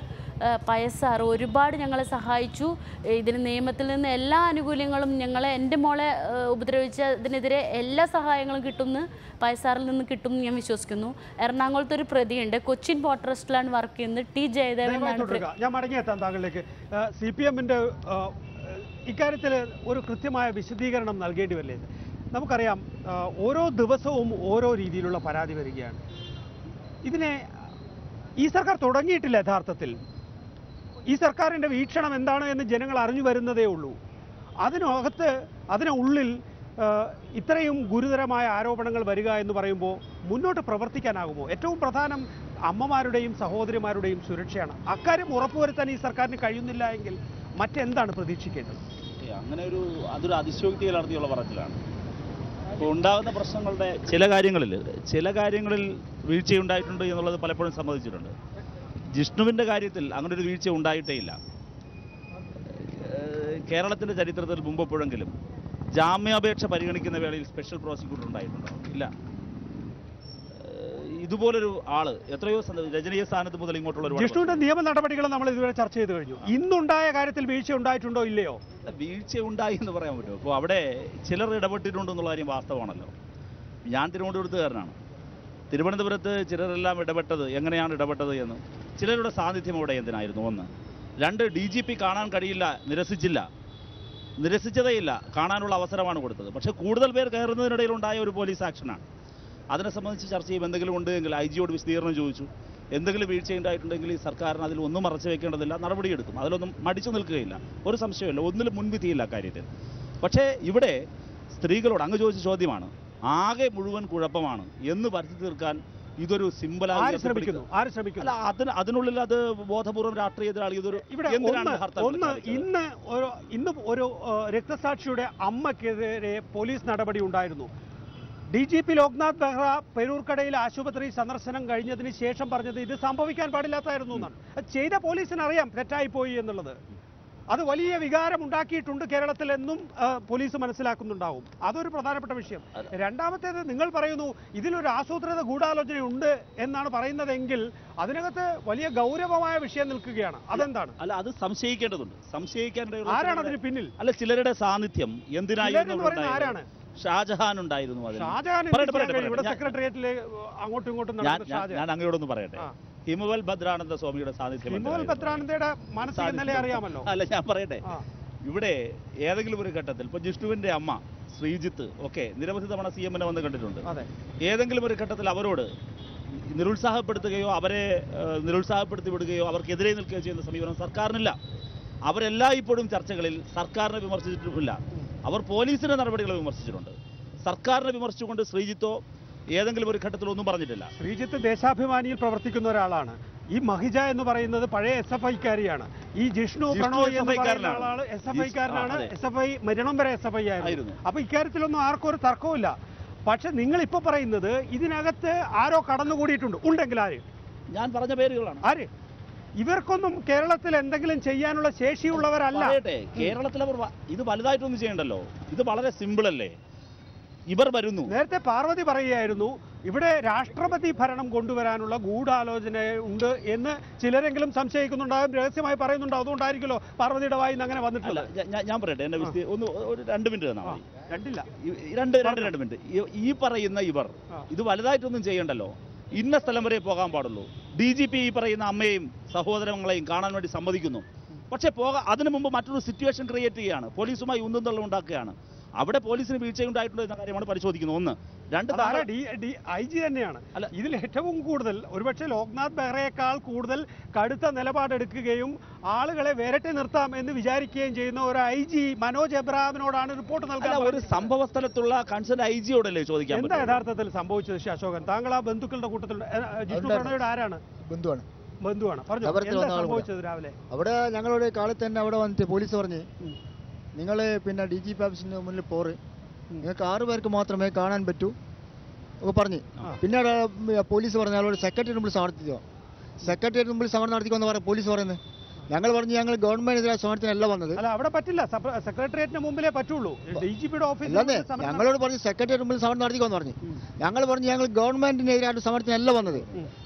പയസ് സാർ ഒരുപാട് ഞങ്ങളെ സഹായിച്ചു. ഇതിന് നിയമത്തിൽ നിന്ന് എല്ലാ ആനുകൂല്യങ്ങളും എൻ്റെ മോളെ ഉപദ്രവിച്ചതിനെതിരെ എല്ലാ സഹായങ്ങളും കിട്ടുമെന്ന് പയസ് സാറിൽ നിന്ന് കിട്ടുമെന്ന് ഞാൻ വിശ്വസിക്കുന്നു. എറണാകുളത്ത് ഒരു പ്രതിയുണ്ട്, കൊച്ചിൻ പോർട്ട് ട്രസ്റ്റിലാണ് വർക്ക് ചെയ്യുന്നത്, T ജയദേവൻ. ഞാൻ മടങ്ങിയെത്താം താങ്കളിലേക്ക്. CPM-ന്റെ ഇക്കാര്യത്തിൽ ഒരു കൃത്യമായ വിശദീകരണം നൽകേണ്ടി വരില്ലേ? നമുക്കറിയാം, ഓരോ ദിവസവും ഓരോ രീതിയിലുള്ള പരാതി വരികയാണ്. ഇതിനെ ഈ സർക്കാർ തുടങ്ങിയിട്ടില്ല. യഥാർത്ഥത്തിൽ ഈ സർക്കാരിൻ്റെ വീക്ഷണം എന്താണ് എന്ന് ജനങ്ങൾ അറിഞ്ഞു വരുന്നതേ ഉള്ളൂ. അതിനുള്ളിൽ ഇത്രയും ഗുരുതരമായ ആരോപണങ്ങൾ വരിക എന്ന് പറയുമ്പോൾ മുന്നോട്ട് പ്രവർത്തിക്കാനാകുമോ? ഏറ്റവും പ്രധാനം അമ്മമാരുടെയും സഹോദരിമാരുടെയും സുരക്ഷയാണ്. അക്കാര്യം ഉറപ്പുവരുത്താൻ ഈ സർക്കാരിന് കഴിയുന്നില്ല എങ്കിൽ മറ്റെന്താണ് പ്രതീക്ഷിക്കേണ്ടത്? അതൊരു അതിശയോക്തി കലർത്തിയുള്ള പറച്ചിലാണ്. ഇപ്പോൾ ഉണ്ടാകുന്ന പ്രശ്നങ്ങളുടെ ചില കാര്യങ്ങളിൽ വീഴ്ചയുണ്ടായിട്ടുണ്ട് എന്നുള്ളത് പലപ്പോഴും സമ്മതിച്ചിട്ടുണ്ട്. ജിഷ്ണുവിൻ്റെ കാര്യത്തിൽ അങ്ങനെ ഒരു വീഴ്ച ഉണ്ടായിട്ടേ ഇല്ല. കേരളത്തിൻ്റെ ചരിത്രത്തിൽ മുമ്പെപ്പോഴെങ്കിലും ജാമ്യാപേക്ഷ പരിഗണിക്കുന്ന വേളയിൽ സ്പെഷ്യൽ പ്രോസിക്യൂട്ടർ ഉണ്ടായിട്ടുണ്ടോ? ഇല്ല. ഇതുപോലൊരു ആള് എത്രയോ രജനീയ സ്ഥാനത്ത് മുതൽ ഇങ്ങോട്ടുള്ള ജിഷ്ണുവിന്റെ നിയമ നടപടികൾ നമ്മൾ ഇതുവരെ ചർച്ച ചെയ്ത് കഴിഞ്ഞു. ഇന്നുണ്ടായ കാര്യത്തിൽ വീഴ്ച ഉണ്ടായിട്ടുണ്ടോ ഇല്ലയോ? വീഴ്ച ഉണ്ടായി എന്ന് പറയാൻ പറ്റുമോ? ഇപ്പോൾ അവിടെ ചിലർ ഇടപെട്ടിട്ടുണ്ടെന്നുള്ള കാര്യം വാസ്തവമാണല്ലോ. ഞാൻ തിരുവനന്തപുരത്തുകാരനാണ്. തിരുവനന്തപുരത്ത് ചിലരെല്ലാം ഇടപെട്ടത് എങ്ങനെയാണ് ഇടപെട്ടത് എന്ന്, ചിലരുടെ സാന്നിധ്യം അവിടെ എന്തിനായിരുന്നു? 1. 2, DGP കാണാൻ കഴിയില്ല, നിരസിച്ചതേയില്ല, കാണാനുള്ള അവസരമാണ് കൊടുത്തത്. പക്ഷേ കൂടുതൽ പേർ കയറുന്നതിനിടയിലുണ്ടായ ഒരു പോലീസ് ആക്ഷനാണ്. അതിനെ സംബന്ധിച്ച് ചർച്ച ചെയ്യുമ്പോൾ എന്തെങ്കിലും ഉണ്ടെങ്കിൽ IG-യോട് വിശദീകരണം ചോദിച്ചു. എന്തെങ്കിലും വീഴ്ചയുണ്ടായിട്ടുണ്ടെങ്കിൽ ഈ സർക്കാരിന് അതിൽ ഒന്നും മറച്ചു വെക്കേണ്ടതില്ല, നടപടിയെടുക്കും. അതിലൊന്നും മടിച്ചു നിൽക്കുകയില്ല, ഒരു സംശയമില്ല, ഒന്നിലും മുൻവിധിയില്ല കാര്യത്തിൽ. പക്ഷേ ഇവിടെ സ്ത്രീകളോട് അങ്ങ് ചോദിച്ച ചോദ്യമാണ്, ആകെ മുഴുവൻ കുഴപ്പമാണ് എന്ന് വരുത്തി തീർക്കാൻ ഇതൊരു സിമ്പിളായി അതിനുള്ളിൽ അത് ബോധപൂർവ്വം രാഷ്ട്രീയ എതിരാളി. ഇന്ന് ഒരു രക്തസാക്ഷിയുടെ അമ്മയ്ക്കെതിരെ പോലീസ് നടപടി ഉണ്ടായിരുന്നു. DGP ലോക്നാഥ് ബെഹ്റ പെരൂർക്കടയിൽ ആശുപത്രി സന്ദർശനം കഴിഞ്ഞതിന് ശേഷം പറഞ്ഞത് ഇത് സംഭവിക്കാൻ പാടില്ലാത്തായിരുന്നു എന്നാണ്. ചെയ്ത പോലീസിന് അറിയാം തെറ്റായിപ്പോയി എന്നുള്ളത്. അത് വലിയ വികാരം ഉണ്ടാക്കിയിട്ടുണ്ട് കേരളത്തിലെന്നും പോലീസ് മനസ്സിലാക്കുന്നുണ്ടാവും. അതൊരു പ്രധാനപ്പെട്ട വിഷയം. രണ്ടാമത്തേത്, നിങ്ങൾ പറയുന്നു ഇതിലൊരു ആസൂത്രിത ഗൂഢാലോചന ഉണ്ട് എന്നാണ് പറയുന്നതെങ്കിൽ അതിനകത്ത് വലിയ ഗൗരവമായ വിഷയം നിൽക്കുകയാണ്. അതെന്താണ്? അല്ല, അത് സംശയിക്കേണ്ടതുണ്ട്. ആരാണ് അതിന് പിന്നിൽ? അല്ല, ചിലരുടെ സാന്നിധ്യം എന്തിനായിരുന്നു? ആരാണ്? ഷാജഹാൻ ഉണ്ടായിരുന്നു. സെക്രട്ടേറിയറ്റിൽ അങ്ങോട്ടും ഇങ്ങോട്ടും ഞാൻ അങ്ങയോടൊന്ന് പറയട്ടെ. ഹിമവൽ ഭദ്രാനന്ദ സ്വാമിയുടെ സാന്നിധ്യം. ഹിമവൽ ഭദ്രാനന്ദയുടെ മാനസിക നില അറിയാമല്ലോ. അല്ല, ഞാൻ പറയട്ടെ, ഇവിടെ ഏതെങ്കിലും ഒരു ഘട്ടത്തിൽ ഇപ്പൊ ജിഷ്ണുവിന്റെ അമ്മ ശ്രീജിത്ത് ഒക്കെ നിരവധി തവണ CM-നെ വന്ന് കണ്ടിട്ടുണ്ട്. ഏതെങ്കിലും ഒരു ഘട്ടത്തിൽ അവരോട് നിരുത്സാഹപ്പെടുത്തുകയോ അവരെ നിരുത്സാഹപ്പെടുത്തി വിടുകയോ അവർക്കെതിരെ നിൽക്കുകയോ ചെയ്യുന്ന സമീപനം സർക്കാരിനില്ല. അവരെല്ലാം ഇപ്പോഴും ചർച്ചകളിൽ സർക്കാരിനെ വിമർശിച്ചിട്ടുമില്ല. അവർ പോലീസിന്റെ നടപടികളെ വിമർശിച്ചിട്ടുണ്ട്. സർക്കാരിനെ വിമർശിച്ചുകൊണ്ട് ശ്രീജിത്തോ ഏതെങ്കിലും ഒരു ഘട്ടത്തിൽ ഒന്നും പറഞ്ഞിട്ടില്ല. ശ്രീജിത്ത് ദേശാഭിമാനിയിൽ പ്രവർത്തിക്കുന്ന ഒരാളാണ്. ഈ മഹിജ എന്ന് പറയുന്നത് പഴയ SFI-കാരിയാണ്. ഈ ജിഷ്ണു പ്രണോയ് എന്ന് പറയുന്ന ആളാണ് SFI-കാരനാണ്. SFI മരണം വരെ SFI ആയിരുന്നു. അപ്പൊ ഇക്കാര്യത്തിലൊന്നും ആർക്കും ഒരു തർക്കവുമില്ല. പക്ഷെ നിങ്ങൾ ഇപ്പൊ പറയുന്നത് ഇതിനകത്ത് ആരോ കടന്നുകൂടിയിട്ടുണ്ട്. ഉണ്ടെങ്കിൽ ആര്? ഞാൻ പറഞ്ഞ പേരുകളാണ്. ആര്? ഇവർക്കൊന്നും കേരളത്തിൽ എന്തെങ്കിലും ചെയ്യാനുള്ള ശേഷിയുള്ളവരല്ല. കേരളത്തിൽ അവർ ഇത് വലുതായിട്ടൊന്നും ചെയ്യണ്ടല്ലോ. ഇത് വളരെ സിമ്പിൾ അല്ലേ? ഇവർ വരുന്നു. നേരത്തെ പാർവതി പറയുകയായിരുന്നു ഇവിടെ രാഷ്ട്രപതി ഭരണം കൊണ്ടുവരാനുള്ള ഗൂഢാലോചന ഉണ്ട് എന്ന് ചിലരെങ്കിലും സംശയിക്കുന്നുണ്ടാകും, രഹസ്യമായി പറയുന്നുണ്ടാവും. അതുകൊണ്ടായിരിക്കുമല്ലോ പാർവതിയുടെ വായിന്ന് അങ്ങനെ വന്നിട്ടില്ല. ഞാൻ പറയട്ടെ, എന്നെ ഒന്ന് ഒരു 2 മിനിറ്റ് തന്നാൽ മതി. രണ്ട് മിനിറ്റ്. ഈ പറയുന്ന ഇവർ ഇത് വലുതായിട്ടൊന്നും ചെയ്യണ്ടല്ലോ. ഇന്ന സ്ഥലം വരെ പോകാൻ പാടുള്ളൂ. DGP ഈ പറയുന്ന അമ്മയെയും സഹോദരങ്ങളെയും കാണാൻ വേണ്ടി സമ്മതിക്കുന്നു. പക്ഷേ അതിനു മുമ്പ് മറ്റൊരു സിറ്റുവേഷൻ ക്രിയേറ്റ് ചെയ്യുകയാണ്. പോലീസുമായി ഉന്തും ഉണ്ടാക്കുകയാണ്. അവിടെ പോലീസിന് വീഴ്ചയുണ്ടായിട്ടുണ്ടോ എന്ന കാര്യമാണ് പരിശോധിക്കുന്നത്. ഒന്ന്. രണ്ട്, IG തന്നെയാണ് ഇതിൽ ഏറ്റവും കൂടുതൽ, ഒരുപക്ഷെ ലോക്നാഥ് ബെഹ്റയേക്കാൾ കൂടുതൽ കടുത്ത നിലപാടെടുക്കുകയും ആളുകളെ വേരട്ടെ നിർത്താം എന്ന് വിചാരിക്കുകയും ചെയ്യുന്ന ഒരു IG മനോജ് എബ്രഹാമിനോടാണ് റിപ്പോർട്ട് നൽകാൻ. ഒരു സംഭവ സ്ഥലത്തുള്ള കൺസേൺ IGയോടല്ലേ ചോദിക്കാം എന്താ യഥാർത്ഥത്തിൽ സംഭവിച്ചത്? ശ്രീ അശോകൻ, താങ്കൾ ആ ബന്ധുക്കളുടെ കൂട്ടത്തിൽ ജിഷ്ണു പ്രണോയുടെ ആരാണ്? ബന്ധുവാണ്. സംഭവിച്ചത് രാവിലെ അവിടെ ഞങ്ങളോട് കാലത്ത് തന്നെ അവിടെ വന്നിട്ട് പോലീസ് പറഞ്ഞ് നിങ്ങൾ പിന്നെ DGP ഓഫീസിന് മുന്നിൽ പോറ്, നിങ്ങൾക്ക് 6 പേർക്ക് മാത്രമേ കാണാൻ പറ്റൂ ഒക്കെ പറഞ്ഞ്. പിന്നീട് പോലീസ് പറഞ്ഞു ഞങ്ങളോട് സെക്രട്ടറിയേറ്റ് മുമ്പിൽ സമർപ്പിച്ചോ, സെക്രട്ടറിയേറ്റ് മുമ്പിൽ സമരം നടത്തിക്കോന്ന് പറയാം പോലീസ് പറയുന്നത്. ഞങ്ങൾ പറഞ്ഞു ഞങ്ങൾ ഗവൺമെന്റിനെതിരായ സമരത്തിനല്ല വന്നത്. അവിടെ പറ്റില്ല, സെക്രട്ടേറിയറ്റിന് മുമ്പിലേ പറ്റുള്ളൂ. DGPയുടെ ഓഫീസ് ഞങ്ങളോട് പറഞ്ഞു സെക്രട്ടേറിയറ്റ് മുമ്പിൽ സമരം നടത്തിക്കോന്ന് പറഞ്ഞു. ഞങ്ങൾ പറഞ്ഞു ഞങ്ങൾ ഗവൺമെന്റിനെതിരായിട്ട് സമരത്തിനല്ല വന്നത്.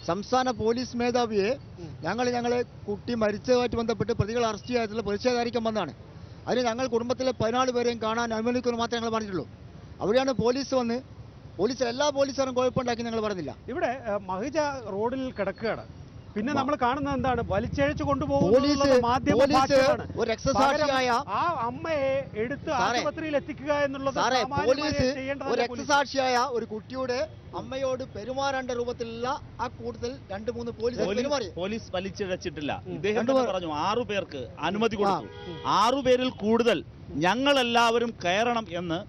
സംസ്ഥാന പോലീസ് മേധാവിയെ ഞങ്ങളെ കുട്ടി മരിച്ചതുമായിട്ട് ബന്ധപ്പെട്ട് പ്രതികളെ അറസ്റ്റ് ചെയ്യാനുള്ള പ്രതിഷേധായിരിക്കാൻ വന്നതാണ്. അതിന് ഞങ്ങൾ കുടുംബത്തിലെ 14 പേരെയും കാണാൻ അനുവദിക്കുമെന്ന് മാത്രമേ ഞങ്ങൾ പറഞ്ഞിട്ടുള്ളൂ. അവിടെയാണ് പോലീസ് വന്ന് എല്ലാ പോലീസുകാരും കുഴപ്പമുണ്ടാക്കി ഞങ്ങൾ പറഞ്ഞില്ല. ഇവിടെ മഹിജ റോഡിൽ കിടക്കുകയാണ്. പിന്നെ നമ്മൾ കാണുന്നത് എന്താണ്? വലിച്ചഴിച്ചു കൊണ്ടുപോകുന്ന ആ അമ്മയെ എടുത്ത് ആശുപത്രിയിൽ എത്തിക്കുക എന്നുള്ളത്. രക്തസാക്ഷിയായ ഒരു കുട്ടിയുടെ അമ്മയോട് പെരുമാറേണ്ട രൂപത്തിലുള്ള ആ കൂട്ടത്തിൽ 2-3 പോലീസ് വലിച്ചിഴച്ചിട്ടില്ല. ഇദ്ദേഹം പറഞ്ഞു 6 പേർക്ക് അനുമതി കൊടുത്തു. 6 പേരിൽ കൂടുതൽ ഞങ്ങളെല്ലാവരും കയറണം എന്ന്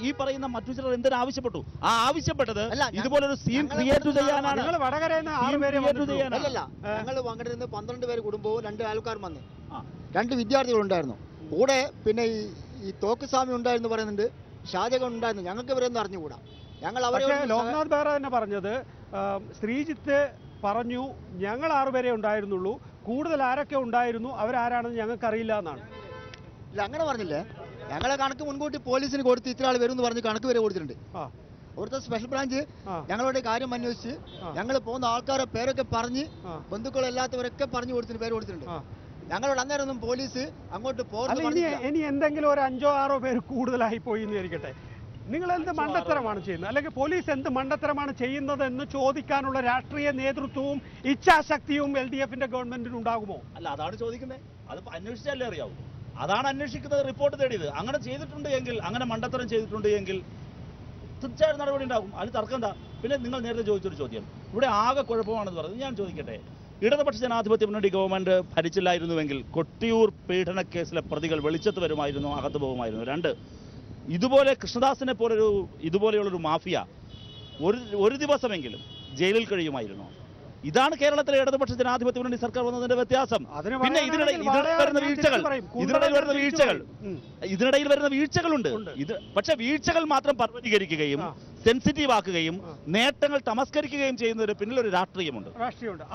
ഈ പറയുന്ന മറ്റു ചിലർ എന്തിനാ ആവശ്യപ്പെട്ടു? ആ ആവശ്യപ്പെട്ടത് ഇതുപോലൊരു സീൻ ക്രിയേറ്റ് ചെയ്യാനാണ്. ഞങ്ങൾ പങ്കെടുക്കുന്ന 12 പേര് കുടുംബവും 2 ആൾക്കാർ വന്ന് 2 വിദ്യാർത്ഥികളുണ്ടായിരുന്നു കൂടെ. പിന്നെ ഈ തോക്കുസ്വാമി ഉണ്ടായിരുന്നു പറയുന്നുണ്ട്, ഷാജകൻ ഉണ്ടായിരുന്നു. ഞങ്ങൾക്ക് ഇവരൊന്നും അറിഞ്ഞുകൂടാ. ഞങ്ങൾ ലോക്നാഥ് ബെഹ്റ തന്നെ പറഞ്ഞത് ശ്രീജിത്ത് പറഞ്ഞു ഞങ്ങൾ 6 പേരെ ഉണ്ടായിരുന്നുള്ളൂ, കൂടുതൽ ആരൊക്കെ ഉണ്ടായിരുന്നു അവരാരാണെന്ന് ഞങ്ങൾക്ക് അറിയില്ല എന്നാണ്. ഇല്ല, അങ്ങനെ പറഞ്ഞില്ലേ. ഞങ്ങളെ കണക്ക് മുൻകൂട്ടി പോലീസിന് കൊടുത്ത് ഇത്ര ആൾ വരും എന്ന് പറഞ്ഞ് കണക്ക് വരെ കൊടുത്തിട്ടുണ്ട്. അവിടുത്തെ സ്പെഷ്യൽ ബ്രാഞ്ച് ഞങ്ങളുടെ കാര്യം അന്വേഷിച്ച് ഞങ്ങൾ പോകുന്ന ആൾക്കാരെ പേരൊക്കെ പറഞ്ഞ് ബന്ധുക്കളല്ലാത്തവരൊക്കെ പറഞ്ഞു കൊടുത്തിട്ട് പേര് കൊടുത്തിട്ടുണ്ട്. ഞങ്ങളോട് അന്നേരമൊന്നും പോലീസ് അങ്ങോട്ട് പോകുന്നില്ല. ഇനി എന്തെങ്കിലും ഒരു 5-6 പേര് കൂടുതലായി പോയി എന്ന് ഇരിക്കട്ടെ, നിങ്ങൾ എന്ത് മണ്ടത്തരമാണ് ചെയ്യുന്നത്, അല്ലെങ്കിൽ പോലീസ് എന്ത് മണ്ടത്തരമാണ് ചെയ്യുന്നത് എന്ന് ചോദിക്കാനുള്ള രാഷ്ട്രീയ നേതൃത്വവും ഇച്ഛാശക്തിയും LDF-ന്റെ ഗവൺമെന്റിന് ഉണ്ടാകുമോ? അല്ല, അതാണ് ചോദിക്കുന്നത്. അത് അന്വേഷിച്ചാലേ അറിയാവൂ. അതാണ് അന്വേഷിക്കുന്നത്, റിപ്പോർട്ട് തേടിയത്. അങ്ങനെ ചെയ്തിട്ടുണ്ട് എങ്കിൽ, അങ്ങനെ മണ്ടത്തരം ചെയ്തിട്ടുണ്ട് എങ്കിൽ തീർച്ചയായും നടപടി ഉണ്ടാകും. അതിന് തർക്കം എന്താ? പിന്നെ നിങ്ങൾ നേരത്തെ ചോദിച്ചൊരു ചോദ്യം, ഇവിടെ ആകെ കുഴപ്പമാണെന്ന് പറയുന്നത്. ഞാൻ ചോദിക്കട്ടെ, ഇടതുപക്ഷ ജനാധിപത്യ മുന്നണി ഗവൺമെന്റ് ഭരിച്ചില്ലായിരുന്നുവെങ്കിൽ കൊട്ടിയൂർ പീഡനക്കേസിലെ പ്രതികൾ വെളിച്ചത്ത് വരുമായിരുന്നു, അകത്ത് പോകുമായിരുന്നു. 2, ഇതുപോലെ കൃഷ്ണദാസിനെ പോലൊരു ഇതുപോലെയുള്ളൊരു മാഫിയ ഒരു ദിവസമെങ്കിലും ജയിലിൽ കഴിയുമായിരുന്നു. ഇതാണ് കേരളത്തിലെ ഇടതുപക്ഷ ജനാധിപത്യ മുന്നണി സർക്കാർ വന്നതിന്റെ വ്യത്യാസം. പിന്നെ ഇതിനിടയിൽ വരുന്ന വീഴ്ചകളുണ്ട്. പക്ഷെ വീഴ്ചകൾ മാത്രം പർവ്വതീകരിക്കുകയും സെൻസിറ്റീവ് ആക്കുകയും നേട്ടങ്ങൾ തമസ്കരിക്കുകയും ചെയ്യുന്നതിന് പിന്നിൽ ഒരു രാഷ്ട്രീയമുണ്ട്.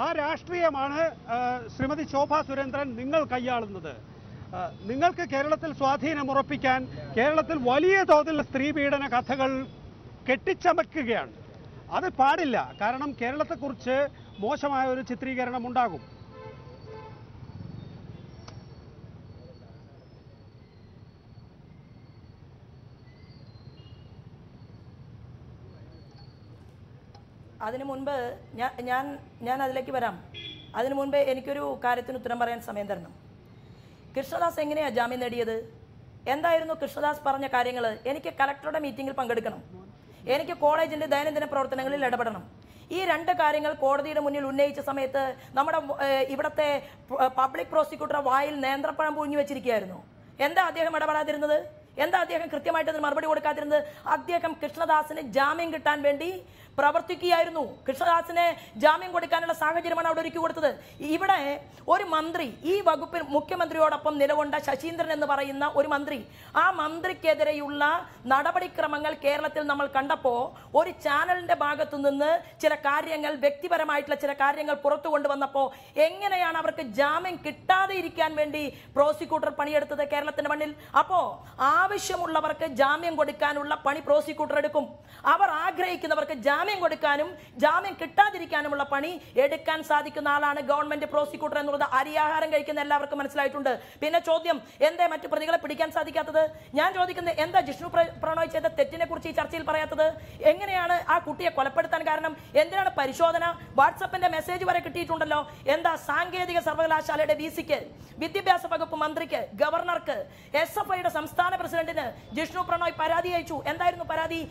ആ രാഷ്ട്രീയമാണ് ശ്രീമതി ശോഭാ സുരേന്ദ്രൻ നിങ്ങൾ കൈയാളുന്നത്. നിങ്ങൾക്ക് കേരളത്തിൽ സ്വാധീനം ഉറപ്പിക്കാൻ കേരളത്തിൽ വലിയ തോതിൽ സ്ത്രീപീഡന കഥകൾ കെട്ടിച്ചമക്കുകയാണ്. അത് പാടില്ല. കാരണം കേരളത്തെക്കുറിച്ച് മോശമായ ഒരു ചിത്രീകരണം ഉണ്ടാകും. അതിനു മുൻപ് ഞാൻ അതിലേക്ക് വരാം. അതിനു മുൻപ് എനിക്കൊരു കാര്യത്തിന് ഉത്തരം പറയാൻ സമയം തരണം. കൃഷ്ണദാസ് എങ്ങനെയാണ് ജാമ്യം നേടിയത്? എന്തായിരുന്നു കൃഷ്ണദാസ് പറഞ്ഞ കാര്യങ്ങൾ? എനിക്ക് കലക്ടറുടെ മീറ്റിംഗിൽ പങ്കെടുക്കണം, എനിക്ക് കോളേജിൻ്റെ ദൈനംദിന പ്രവർത്തനങ്ങളിൽ ഇടപെടണം. ഈ രണ്ട് കാര്യങ്ങൾ കോടതിയുടെ മുന്നിൽ ഉന്നയിച്ച സമയത്ത് നമ്മുടെ ഇവിടുത്തെ പബ്ലിക് പ്രോസിക്യൂട്ടർ വായിൽ നേന്ത്രപ്പഴം പൂഞ്ഞു വെച്ചിരിക്കുകയായിരുന്നു. എന്താ അദ്ദേഹം ഇടപെടാതിരുന്നത്? എന്താ അദ്ദേഹം കൃത്യമായിട്ട് അതിന് മറുപടി കൊടുക്കാതിരുന്നത്? അദ്ദേഹം കൃഷ്ണദാസിന് ജാമ്യം കിട്ടാൻ വേണ്ടി പ്രവർത്തിക്കുകയായിരുന്നു. കൃഷ്ണദാസിനെ ജാമ്യം കൊടുക്കാനുള്ള സാഹചര്യമാണ് അവിടെ ഒരുക്കി കൊടുത്തത്. ഇവിടെ ഒരു മന്ത്രി, ഈ വകുപ്പിൽ മുഖ്യമന്ത്രിയോടൊപ്പം നിലകൊണ്ട ശശീന്ദ്രൻ എന്ന് പറയുന്ന ഒരു മന്ത്രി, ആ മന്ത്രിക്കെതിരെയുള്ള നടപടിക്രമങ്ങൾ കേരളത്തിൽ നമ്മൾ കണ്ടപ്പോൾ ഒരു ചാനലിന്റെ ഭാഗത്തു നിന്ന് ചില കാര്യങ്ങൾ, വ്യക്തിപരമായിട്ടുള്ള ചില കാര്യങ്ങൾ പുറത്തു കൊണ്ടുവന്നപ്പോൾ എങ്ങനെയാണ് അവർക്ക് ജാമ്യം കിട്ടാതെ ഇരിക്കാൻ വേണ്ടി പ്രോസിക്യൂട്ടർ പണിയെടുത്തത് കേരളത്തിന്റെ മണ്ണിൽ? അപ്പോൾ ആവശ്യമുള്ളവർക്ക് ജാമ്യം കൊടുക്കാനുള്ള പണി പ്രോസിക്യൂട്ടർ എടുക്കും. അവർ ആഗ്രഹിക്കുന്നവർക്ക് ജാമ്യം കൊടുക്കാനും ജാമ്യം കിട്ടാതിരിക്കാനുമുള്ള പണി എടുക്കാൻ സാധിക്കുന്ന ആളാണ് ഗവൺമെന്റ് പ്രോസിക്യൂട്ടർ എന്നുള്ളത് അരിയാഹാരം കഴിക്കുന്ന എല്ലാവർക്കും മനസ്സിലായിട്ടുണ്ട്. പിന്നെ ചോദ്യം, എന്തേ മറ്റു പ്രതികളെ പിടിക്കാൻ സാധിക്കാത്തത്? ഞാൻ ചോദിക്കുന്നത്, എന്താ ജിഷ്ണു പ്രണോയ് ചെയ്ത തെറ്റിനെ കുറിച്ച് ഈ ചർച്ചയിൽ പറയാത്തത്? എങ്ങനെയാണ് ആ കുട്ടിയെ കൊലപ്പെടുത്താൻ കാരണം? എന്തിനാണ് പരിശോധന? വാട്സപ്പിന്റെ മെസ്സേജ് വരെ കിട്ടിയിട്ടുണ്ടല്ലോ. എന്താ സാങ്കേതിക സർവകലാശാലയുടെ വിസിക്ക്, വിദ്യാഭ്യാസ വകുപ്പ് മന്ത്രിക്ക്, ഗവർണർക്ക്, SFIയുടെ സംസ്ഥാന പ്രസിഡന്റിന് ജിഷ്ണു പ്രണോയ് പരാതി അയച്ചു. എന്തായിരുന്നു പരാതി?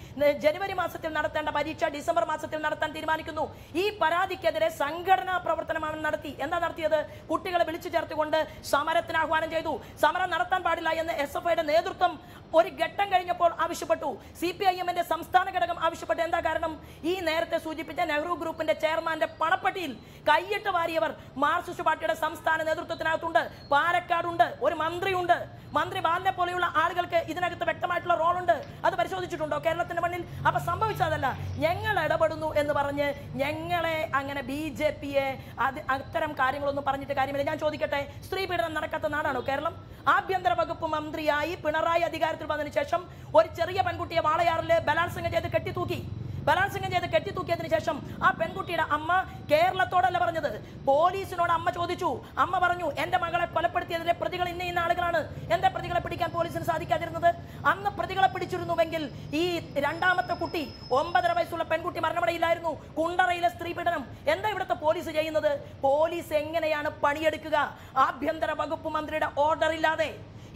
ജനുവരി മാസത്തിൽ നടത്തേണ്ട പരീക്ഷ ഡിസംബർ മാസത്തിൽ നടത്താൻ തീരുമാനിക്കുന്നു. ഈ പരാതിക്കെതിരെ സംഘടനാ പ്രവർത്തനമാണ് നടത്തി. എന്താ നടത്തിയത്? കുട്ടികളെ വിളിച്ചു ചേർത്തുകൊണ്ട് സമരത്തിന് ആഹ്വാനം ചെയ്തു. സമരം നടത്താൻ പാടില്ല എന്ന് SFIയുടെ നേതൃത്വം ഒരു ഘട്ടം കഴിഞ്ഞപ്പോൾ ആവശ്യപ്പെട്ടു. CPIMന്റെ സംസ്ഥാന ഘടകം ആവശ്യപ്പെട്ടു. എന്താ കാരണം? ഈ നേരത്തെ സൂചിപ്പിച്ച നെഹ്റു ഗ്രൂപ്പിന്റെ ചെയർമാന്റെ പണപ്പെട്ടിയിൽ കൈയിട്ട് വാരിയവർ മാർക്സിസ്റ്റ് പാർട്ടിയുടെ സംസ്ഥാന നേതൃത്വത്തിനകത്തുണ്ട്. പാലക്കാടുണ്ട്, ഒരു മന്ത്രിയുണ്ട്. മന്ത്രി ബാലനെ പോലെയുള്ള ആളുകൾക്ക് ഇതിനകത്ത് വ്യക്തമായിട്ടുള്ള റോളുണ്ട്. അത് പരിശോധിച്ചിട്ടുണ്ടോ കേരളത്തിന്റെ മണ്ണിൽ? അപ്പൊ സംഭവിച്ചതല്ല, ഞങ്ങൾ ഇടപെടുന്നു എന്ന് പറഞ്ഞ് ഞങ്ങളെ അങ്ങനെ BJPയെ അത്തരം കാര്യങ്ങളൊന്നും പറഞ്ഞിട്ട് കാര്യമില്ല. ഞാൻ ചോദിക്കട്ടെ, സ്ത്രീ പീഡനം നടക്കാത്ത നാടാണോ കേരളം? ആഭ്യന്തര വകുപ്പ് മന്ത്രിയായി പിണറായി അധികാരത്തിൽ വന്നതിന് ശേഷം ഒരു ചെറിയ പെൺകുട്ടിയെ വാളയാറിൽ ബലാത്സംഗം ചെയ്ത് കെട്ടിത്തൂക്കിയതിനു ശേഷം ആ പെൺകുട്ടിയുടെ അമ്മ കേരളത്തോടല്ല പറഞ്ഞത്, പോലീസിനോട് അമ്മ ചോദിച്ചു. അമ്മ പറഞ്ഞു, എന്റെ മകളെ കൊലപ്പെടുത്തിയതിലെ പ്രതികൾ ഇന്ന ആളുകളാണ്. എന്താ പ്രതികളെ പിടിക്കാൻ പോലീസിന് സാധിക്കാതിരുന്നത്? അന്ന് പ്രതികളെ പിടിച്ചിരുന്നുവെങ്കിൽ ഈ രണ്ടാമത്തെ കുട്ടി, 9.5 വയസ്സുള്ള പെൺകുട്ടി മരണമടയില്ലായിരുന്നു. കുണ്ടറയിലെ സ്ത്രീ പീഡനം എന്താ ഇവിടുത്തെ പോലീസ് ചെയ്യുന്നത്? പോലീസ് എങ്ങനെയാണ് പണിയെടുക്കുക? ആഭ്യന്തര വകുപ്പ് മന്ത്രിയുടെ ഓർഡർ ഇല്ലാതെ.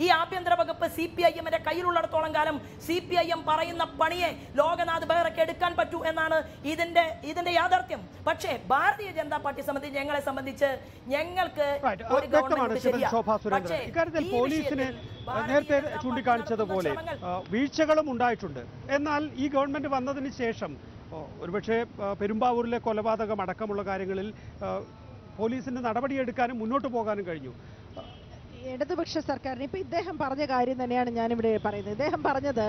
ഈ ആഭ്യന്തര വകുപ്പ് CPIMന്റെ കയ്യിലുള്ളിടത്തോളം കാലം CPIM പറയുന്ന പണിയെ ലോകനാഥ് ബെഹ്റയ്ക്ക് എടുക്കാൻ പറ്റൂ എന്നാണ് ഇതിന്റെ യാഥാർത്ഥ്യം. പക്ഷേ ഭാരതീയ ജനതാ പാർട്ടി ഞങ്ങളെ സംബന്ധിച്ച് ഞങ്ങൾക്ക് ഒരു ഇക്കാര്യത്തിൽ പോലീസിന് നേരത്തെ ചൂണ്ടിക്കാണിച്ചതുപോലെ വീഴ്ചകളും ഉണ്ടായിട്ടുണ്ട്. എന്നാൽ ഈ ഗവൺമെന്റ് വന്നതിന് ശേഷം ഒരുപക്ഷെ പെരുമ്പാവൂരിലെ കൊലപാതകം അടക്കമുള്ള കാര്യങ്ങളിൽ പോലീസിന് നടപടിയെടുക്കാനും മുന്നോട്ട് പോകാനും കഴിഞ്ഞു. ഇടതുപക്ഷ സർക്കാരിന് ഇപ്പൊ ഇദ്ദേഹം പറഞ്ഞ കാര്യം തന്നെയാണ് ഞാനിവിടെ പറയുന്നത്. ഇദ്ദേഹം പറഞ്ഞത്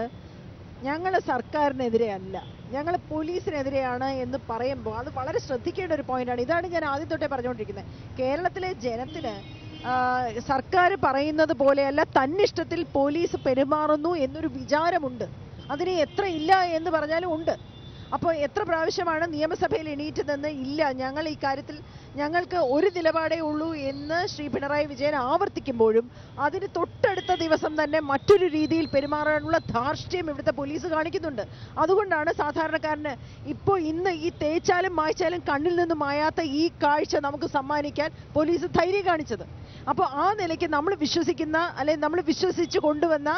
ഞങ്ങൾ സർക്കാരിനെതിരെ അല്ല, ഞങ്ങൾ പോലീസിനെതിരെയാണ് എന്ന് പറയുമ്പോൾ അത് വളരെ ശ്രദ്ധിക്കേണ്ട ഒരു പോയിന്റാണ്. ഇതാണ് ഞാൻ ആദ്യം തൊട്ടേ പറഞ്ഞുകൊണ്ടിരിക്കുന്നത്. കേരളത്തിലെ ജനത്തിന് സർക്കാർ പറയുന്നത് പോലെയല്ല തന്നിഷ്ടത്തിൽ പോലീസ് പെരുമാറുന്നു എന്നൊരു വിചാരമുണ്ട്. അതിന് എത്ര ഇല്ല എന്ന് പറഞ്ഞാലും ഉണ്ട്. അപ്പോൾ എത്ര പ്രാവശ്യമാണ് നിയമസഭയിൽ എണീറ്റതെന്ന്? ഇല്ല, ഞങ്ങൾ ഈ കാര്യത്തിൽ ഞങ്ങൾക്ക് ഒരു നിലപാടേ ഉള്ളൂ എന്ന് ശ്രീ പിണറായി വിജയൻ ആവർത്തിക്കുമ്പോഴും അതിന് തൊട്ടടുത്ത ദിവസം തന്നെ മറ്റൊരു രീതിയിൽ പെരുമാറാനുള്ള ധാർഷ്ട്യം ഇവിടുത്തെ പോലീസ് കാണിക്കുന്നുണ്ട്. അതുകൊണ്ടാണ് സാധാരണക്കാരന് ഇപ്പോൾ ഇന്ന് ഈ തേച്ചാലും മായ്ച്ചാലും കണ്ണിൽ നിന്നും മായാത്ത ഈ കാഴ്ച നമുക്ക് സമ്മാനിക്കാൻ പോലീസ് ധൈര്യം കാണിച്ചത്. അപ്പോൾ ആ നിലയ്ക്ക് നമ്മൾ വിശ്വസിക്കുന്ന, അല്ലെങ്കിൽ നമ്മൾ വിശ്വസിച്ച് കൊണ്ടുവന്ന,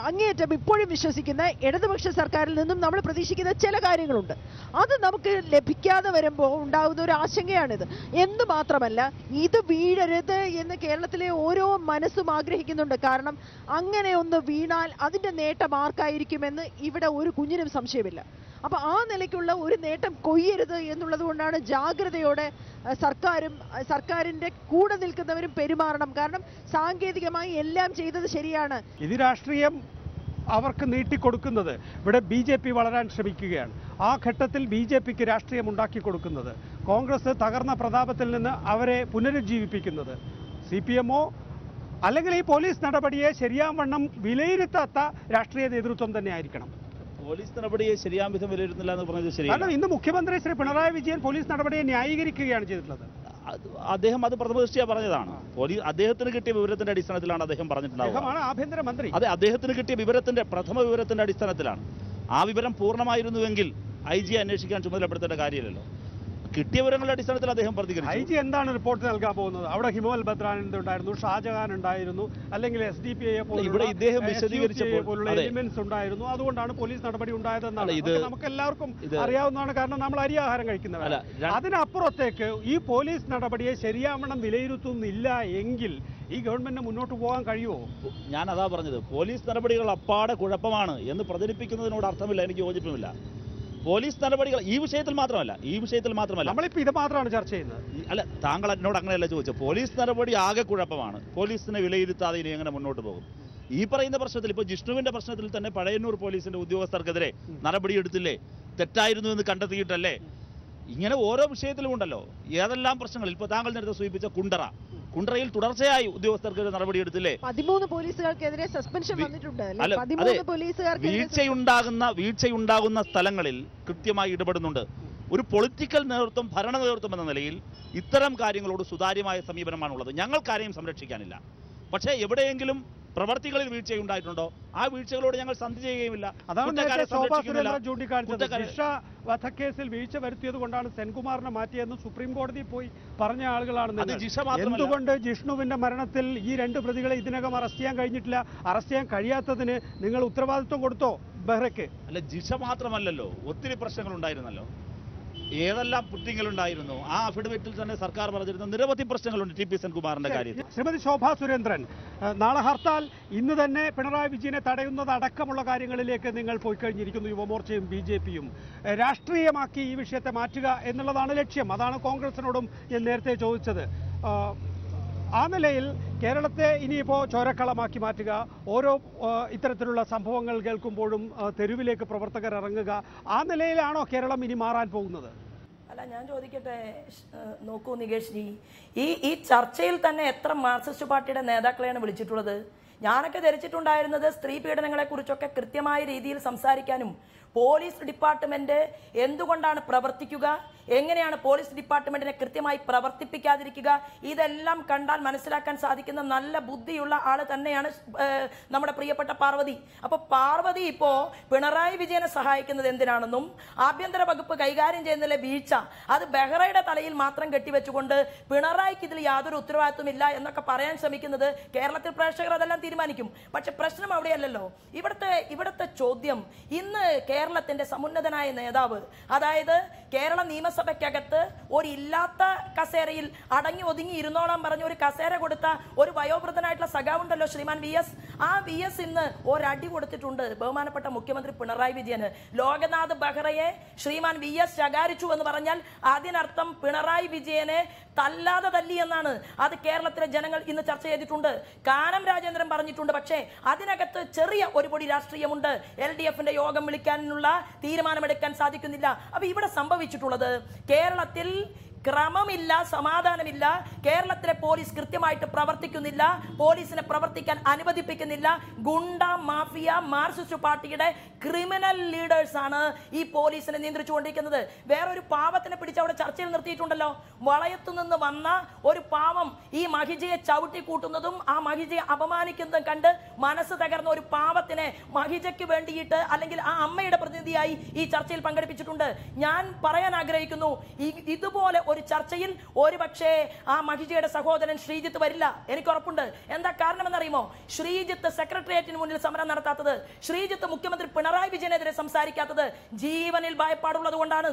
അങ്ങേയറ്റം ഇപ്പോഴും വിശ്വസിക്കുന്ന ഇടതുപക്ഷ സർക്കാരിൽ നിന്നും നമ്മൾ പ്രതീക്ഷിക്കുന്ന ചില കാര്യങ്ങളുണ്ട്. അത് നമുക്ക് ലഭിക്കാതെ വരുമ്പോൾ ഉണ്ടാകുന്ന ഒരു ആശങ്കയാണിത്. എന്ന് മാത്രമല്ല, ഇത് വീഴരുത് എന്ന് കേരളത്തിലെ ഓരോ മനസ്സും ആഗ്രഹിക്കുന്നുണ്ട്. കാരണം അങ്ങനെ ഒന്ന് വീണാൽ അതിൻ്റെ നേട്ടം ആർക്കായിരിക്കുമെന്ന് ഇവിടെ ഒരു കുഞ്ഞിനും സംശയമില്ല. അപ്പൊ ആ നിലയ്ക്കുള്ള ഒരു നേട്ടം കൊയ്യരുത് എന്നുള്ളത് കൊണ്ടാണ് ജാഗ്രതയോടെ സർക്കാരിന്റെ കൂടെ നിൽക്കുന്നവരും പെരുമാറണം. കാരണം സാങ്കേതികമായി എല്ലാം ചെയ്തത് ശരിയാണ്. ഇത് രാഷ്ട്രീയം അവർക്ക് നീട്ടിക്കൊടുക്കുന്നത് ഇവിടെ BJP വളരാൻ ശ്രമിക്കുകയാണ്. ആ ഘട്ടത്തിൽ BJPക്ക് രാഷ്ട്രീയം ഉണ്ടാക്കി കൊടുക്കുന്നത്, കോൺഗ്രസ് തകർന്ന പ്രതാപത്തിൽ നിന്ന് അവരെ പുനരുജ്ജീവിപ്പിക്കുന്നത്, CPM അല്ലെങ്കിൽ ഈ പോലീസ് നടപടിയെ ശരിയാവണ്ണം വിലയിരുത്താത്ത രാഷ്ട്രീയ നേതൃത്വം തന്നെ ആയിരിക്കണം. പോലീസ് നടപടിയെ ശരിയാം വിധം വിലയിരുത്തുന്നില്ല എന്ന് പറഞ്ഞത് ശരിയാണ്. കാരണം ഇന്ന് മുഖ്യമന്ത്രി ശ്രീ പിണറായി വിജയൻ പോലീസ് നടപടിയെ ന്യായീകരിക്കുകയാണ് ചെയ്തിട്ടുള്ളത്. അദ്ദേഹം അത് പ്രഥമദൃഷ്ടിയാ പറഞ്ഞതാണ്. അദ്ദേഹത്തിന് കിട്ടിയ വിവരത്തിന്റെ അടിസ്ഥാനത്തിലാണ് അദ്ദേഹം പറഞ്ഞിട്ടുണ്ടാവുക. ആഭ്യന്തരമന്ത്രി. അതെ, അദ്ദേഹത്തിന് കിട്ടിയ പ്രഥമ വിവരത്തിന്റെ അടിസ്ഥാനത്തിലാണ്. ആ വിവരം പൂർണ്ണമായിരുന്നുവെങ്കിൽ IG അന്വേഷിക്കാൻ ചുമതലപ്പെടുത്തേണ്ട കാര്യമില്ലല്ലോ. കിട്ടിയ വിവരങ്ങളുടെ അടിസ്ഥാനത്തിൽ അദ്ദേഹം പ്രതികരിച്ചു. IG എന്താണ് റിപ്പോർട്ട് നൽകാൻ പോകുന്നത്? അവിടെ ഹിമോൽ ബദ്രാനന്ദ് ഉണ്ടായിരുന്നു, ഷാജഹാൻ ഉണ്ടായിരുന്നു, അല്ലെങ്കിൽ SDPI ഇവിടെ ഇദ്ദേഹം വിശദീകരിച്ചപ്പോൾ എലിമെന്റ്സ് ഉണ്ടായിരുന്നു. അതുകൊണ്ടാണ് പോലീസ് നടപടി ഉണ്ടായതെന്നാണ് നമുക്ക് എല്ലാവർക്കും അറിയാവുന്നതാണ്. കാരണം നമ്മൾ അരിയാഹാരം കഴിക്കുന്നവരല്ല. അതിനപ്പുറത്തേക്ക് ഈ പോലീസ് നടപടിയെ ശരിയാവണ്ണം വിലയിരുത്തുന്നില്ല എങ്കിൽ ഈ ഗവൺമെന്റിന് മുന്നോട്ട് പോകാൻ കഴിയുമോ? ഞാൻ അതാ പറഞ്ഞത്, പോലീസ് നടപടികൾ അപ്പാടെ കുഴപ്പമാണ് എന്ന് പ്രചരിപ്പിക്കുന്നതിനോട് അർത്ഥമില്ല, എനിക്ക് യോജിപ്പുമില്ല. പോലീസ് നടപടികൾ ഈ വിഷയത്തിൽ മാത്രമല്ല നമ്മളിപ്പോൾ ഇത് മാത്രമാണ് ചർച്ച ചെയ്യുന്നത്. അല്ല, താങ്കൾ എന്നോട് അങ്ങനെയല്ല ചോദിച്ചത്. പോലീസ് നടപടി ആകെ കുഴപ്പമാണ്, പോലീസിനെ വിലയിരുത്താതെ ഇനി എങ്ങനെ മുന്നോട്ട് പോകും? ഈ പറയുന്ന പ്രശ്നത്തിൽ, ഇപ്പോൾ ജിഷ്ണുവിന്റെ പ്രശ്നത്തിൽ തന്നെ പഴയന്നൂർ പോലീസിന്റെ ഉദ്യോഗസ്ഥർക്കെതിരെ നടപടിയെടുത്തില്ലേ? തെറ്റായിരുന്നു എന്ന് കണ്ടെത്തിയിട്ടല്ലേ? ഇങ്ങനെ ഓരോ വിഷയത്തിലും ഉണ്ടല്ലോ ഏതെല്ലാം പ്രശ്നങ്ങളിൽ. ഇപ്പോൾ താങ്കൾ നേരത്തെ സൂചിപ്പിച്ച കുണ്ടറയിൽ തുടർച്ചയായി ഉദ്യോഗസ്ഥർക്കെതിരെ നടപടിയെടുത്തില്ലേ? 13 പോലീസുകാർക്കെതിരെ സസ്പെൻഷൻ വന്നിട്ടുണ്ട്. വീഴ്ചയുണ്ടാകുന്ന സ്ഥലങ്ങളിൽ കൃത്യമായി ഇടപെടുന്നുണ്ട്. ഒരു പൊളിറ്റിക്കൽ നേതൃത്വം, ഭരണ നേതൃത്വം എന്ന നിലയിൽ ഇത്തരം കാര്യങ്ങളോട് സുതാര്യമായ സമീപനമാണുള്ളത്. ഞങ്ങൾക്കാരെയും സംരക്ഷിക്കാനില്ല. പക്ഷേ എവിടെയെങ്കിലും പ്രവർത്തികളിൽ വീഴ്ചയുണ്ടായിട്ടുണ്ടോ ആ വീഴ്ചകളോട് ഞങ്ങൾ സന്ധി ചെയ്യുകയുമില്ല. വധക്കേസിൽ വീഴ്ച വരുത്തിയത് കൊണ്ടാണ് സെൻകുമാറിനെ മാറ്റിയെന്ന് സുപ്രീം കോടതി പോയി പറഞ്ഞ ആളുകളാണ്. എന്തുകൊണ്ട് ജിഷ്ണുവിന്റെ മരണത്തിൽ ഈ 2 പ്രതികളെ ഇതിനകം അറസ്റ്റ് ചെയ്യാൻ കഴിഞ്ഞിട്ടില്ല? അറസ്റ്റ് ചെയ്യാൻ കഴിയാത്തതിന് നിങ്ങൾ ഉത്തരവാദിത്വം കൊടുത്തോ ബെഹ്റയ്ക്ക്? അല്ല, ജിഷ മാത്രമല്ലല്ലോ, ഒത്തിരി പ്രശ്നങ്ങൾ ഉണ്ടായിരുന്നല്ലോ. ഏതെല്ലാം പുറ്റിങ്ങളുണ്ടായിരുന്നു? ആ അഫിഡവിറ്റിൽ തന്നെ സർക്കാർ പറഞ്ഞിരുന്ന നിരവധി പ്രശ്നങ്ങളുണ്ട് TP സെൻകുമാറിന്റെ കാര്യത്തിൽ. ശ്രീമതി ശോഭാ സുരേന്ദ്രൻ, നാളെ ഹർത്താൽ, ഇന്ന് തന്നെ പിണറായി വിജയനെ തടയുന്നത് അടക്കമുള്ള കാര്യങ്ങളിലേക്ക് നിങ്ങൾ പോയി കഴിഞ്ഞിരിക്കുന്നു. യുവമോർച്ചയും BJPയും രാഷ്ട്രീയമാക്കി ഈ വിഷയത്തെ മാറ്റുക എന്നുള്ളതാണ് ലക്ഷ്യം. അതാണ് കോൺഗ്രസിനോടും ഞാൻ നേരത്തെ ചോദിച്ചത്. ആ നിലയിൽ കേരളത്തെ ഇനിയിപ്പോൾ ചോരക്കളമാക്കി മാറ്റുക, ഓരോ ഇത്തരത്തിലുള്ള സംഭവങ്ങൾ കേൾക്കുമ്പോഴും തെരുവിലേക്ക് പ്രവർത്തകർ ഇറങ്ങുക, ആ നിലയിലാണോ കേരളം ഇനി മാറാൻ പോകുന്നത്? അല്ല, ഞാൻ ചോദിക്കട്ടെ, നോക്കൂ നികേഷ് ജി, ഈ ചർച്ചയിൽ തന്നെ എത്ര മാർക്സിസ്റ്റ് പാർട്ടിയുടെ നേതാക്കളെയാണ് വിളിച്ചിട്ടുള്ളത്? ഞാനൊക്കെ ധരിച്ചിട്ടുണ്ടായിരുന്നത് സ്ത്രീ പീഡനങ്ങളെ കുറിച്ചൊക്കെ കൃത്യമായ രീതിയിൽ സംസാരിക്കാനും പോലീസ് ഡിപ്പാർട്ട്മെന്റ് എന്തുകൊണ്ടാണ് പ്രവർത്തിക്കുക, എങ്ങനെയാണ് പോലീസ് ഡിപ്പാർട്ട്മെന്റിനെ കൃത്യമായി പ്രവർത്തിപ്പിക്കാതിരിക്കുക, ഇതെല്ലാം കണ്ടാൽ മനസ്സിലാക്കാൻ സാധിക്കുന്ന നല്ല ബുദ്ധിയുള്ള ആള് തന്നെയാണ് നമ്മുടെ പ്രിയപ്പെട്ട പാർവതി. അപ്പൊ പാർവതി ഇപ്പോ പിണറായി വിജയനെ സഹായിക്കുന്നത് എന്തിനാണെന്നും ആഭ്യന്തര വകുപ്പ് കൈകാര്യം ചെയ്യുന്നതിലെ വീഴ്ച അത് ബെഹ്റയുടെ തലയിൽ മാത്രം കെട്ടിവെച്ചുകൊണ്ട് പിണറായിക്ക് ഇതിൽ യാതൊരു ഉത്തരവാദിത്വമില്ല എന്നൊക്കെ പറയാൻ ശ്രമിക്കുന്നത് കേരളത്തിൽ പ്രേക്ഷകർ അതെല്ലാം തീരുമാനിക്കും. പക്ഷെ പ്രശ്നം അവിടെയല്ലല്ലോ. ഇവിടുത്തെ ചോദ്യം, ഇന്ന് കേരളത്തിന്റെ സമുന്നതനായ നേതാവ്, അതായത് കേരള നിയമസഭയ്ക്കകത്ത് ഒരു ഇല്ലാത്ത കസേരയിൽ അടങ്ങി ഒതുങ്ങി ഇരുന്നോളാൻ പറഞ്ഞ ഒരു കസേര കൊടുത്ത ഒരു വയോവൃദ്ധനായിട്ടുള്ള സഖാവുണ്ടല്ലോ ശ്രീമാൻ VS, ആ VS ഇന്ന് ഒരടി കൊടുത്തിട്ടുണ്ട് ബഹുമാനപ്പെട്ട മുഖ്യമന്ത്രി പിണറായി വിജയന്. ലോകനാഥ് ബെഹ്റയെ ശ്രീമാൻ VS ശകാരിച്ചു എന്ന് പറഞ്ഞാൽ അതിനർത്ഥം പിണറായി വിജയനെ തല്ലാതെ തല്ലി എന്നാണ്. അത് കേരളത്തിലെ ജനങ്ങൾ ഇന്ന് ചർച്ച ചെയ്തിട്ടുണ്ട്. കാനം രാജേന്ദ്രൻ പറഞ്ഞിട്ടുണ്ട്. പക്ഷേ അതിനകത്ത് ചെറിയ ഒരു പൊടി രാഷ്ട്രീയമുണ്ട്. LDFന്റെ യോഗം വിളിക്കാനുള്ള തീരുമാനമെടുക്കാൻ സാധിക്കുന്നില്ല. അപ്പൊ ഇവിടെ സംഭവിച്ചിട്ടുള്ളത്, കേരളത്തിൽ ക്രമമില്ല, സമാധാനമില്ല. കേരളത്തിലെ പോലീസ് കൃത്യമായിട്ട് പ്രവർത്തിക്കുന്നില്ല, പോലീസിനെ പ്രവർത്തിക്കാൻ അനുവദിപ്പിക്കുന്നില്ല. ഗുണ്ട മാഫിയ മാർക്സിസ്റ്റ് പാർട്ടിയുടെ ക്രിമിനൽ ലീഡേഴ്സ് ആണ് ഈ പോലീസിനെ നിയന്ത്രിച്ചുകൊണ്ടിരിക്കുന്നത്. വേറൊരു പാവത്തിനെ പിടിച്ച് അവിടെ ചർച്ചയിൽ നിർത്തിയിട്ടുണ്ടല്ലോ. വളയത്തു നിന്ന് വന്ന ഒരു പാവം ഈ മഹിജയെ ചവിട്ടി കൂട്ടുന്നതും ആ മഹിജയെ അപമാനിക്കുന്നതും കണ്ട് മനസ്സ് തകർന്ന ഒരു പാവത്തിനെ മഹിജയ്ക്ക് വേണ്ടിയിട്ട് അല്ലെങ്കിൽ ആ അമ്മയുടെ പ്രതിനിധിയായി ഈ ചർച്ചയിൽ പങ്കെടുപ്പിച്ചിട്ടുണ്ട്. ഞാൻ പറയാൻ ആഗ്രഹിക്കുന്നു, ഇതുപോലെ ഒരു ചർച്ചയിൽ ഒരു പക്ഷേ ആ മഹിജയുടെ സഹോദരൻ ശ്രീജിത്ത് വരില്ല, എനിക്ക് ഉറപ്പുണ്ട്. എന്താ കാരണമെന്നറിയുമോ? ശ്രീജിത്ത് സെക്രട്ടേറിയറ്റിന് മുന്നിൽ സമരം നടത്താത്തത്, ശ്രീജിത്ത് മുഖ്യമന്ത്രി പിണറായി വിജയനെതിരെ സംസാരിക്കാത്തത് ജീവനിൽ ഭയപ്പാടുള്ളത് കൊണ്ടാണ്.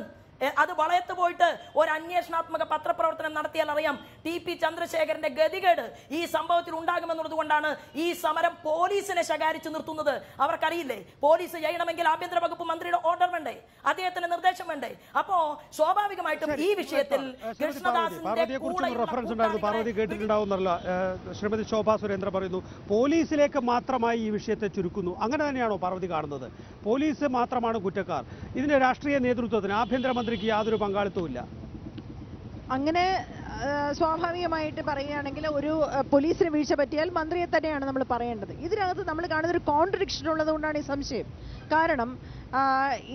അത് വളയത്ത് പോയിട്ട് ഒരു അന്വേഷണാത്മക പത്രപ്രവർത്തനം നടത്തിയാൽ അറിയാം TP ചന്ദ്രശേഖരന്റെ ഗതികേട് ഈ സംഭവത്തിൽ ഉണ്ടാകുമെന്നുള്ളത് കൊണ്ടാണ് ഈ സമരം പോലീസിനെ ശകാരിച്ചു നിർത്തുന്നത്. അവർക്കറിയില്ലേ പോലീസ് ചെയ്യണമെങ്കിൽ ആഭ്യന്തര വകുപ്പ് മന്ത്രിയുടെ ഓർഡർ വേണ്ടേ, അദ്ദേഹത്തിന്റെ നിർദ്ദേശം വേണ്ടേ? അപ്പോ സ്വാഭാവികമായിട്ടും ഈ വിഷയത്തിൽ പാർവതി കേട്ടിട്ടുണ്ടാവുന്നല്ല. ശ്രീമതി ശോഭാ സുരേന്ദ്രൻ പറയുന്നു പോലീസിലേക്ക് മാത്രമായി ഈ വിഷയത്തെ ചുരുക്കുന്നു. അങ്ങനെ തന്നെയാണോ പാർവതി കാണുന്നത്? പോലീസ് മാത്രമാണ് കുറ്റക്കാർ, ഇതിന്റെ രാഷ്ട്രീയ നേതൃത്വത്തിന് ആഭ്യന്തരമന്ത്രിക്ക് യാതൊരു പങ്കാളിത്തവും ഇല്ല? അങ്ങനെ സ്വാഭാവികമായിട്ട് പറയുകയാണെങ്കിൽ ഒരു പോലീസിന് വീഴ്ച പറ്റിയാൽ മന്ത്രിയെ തന്നെയാണ് നമ്മൾ പറയേണ്ടത്. ഇതിനകത്ത് നമ്മൾ കാണുന്ന ഒരു കോൺട്രഡിക്ഷൻ ഉള്ളത് കൊണ്ടാണ് ഈ സംശയം. കാരണം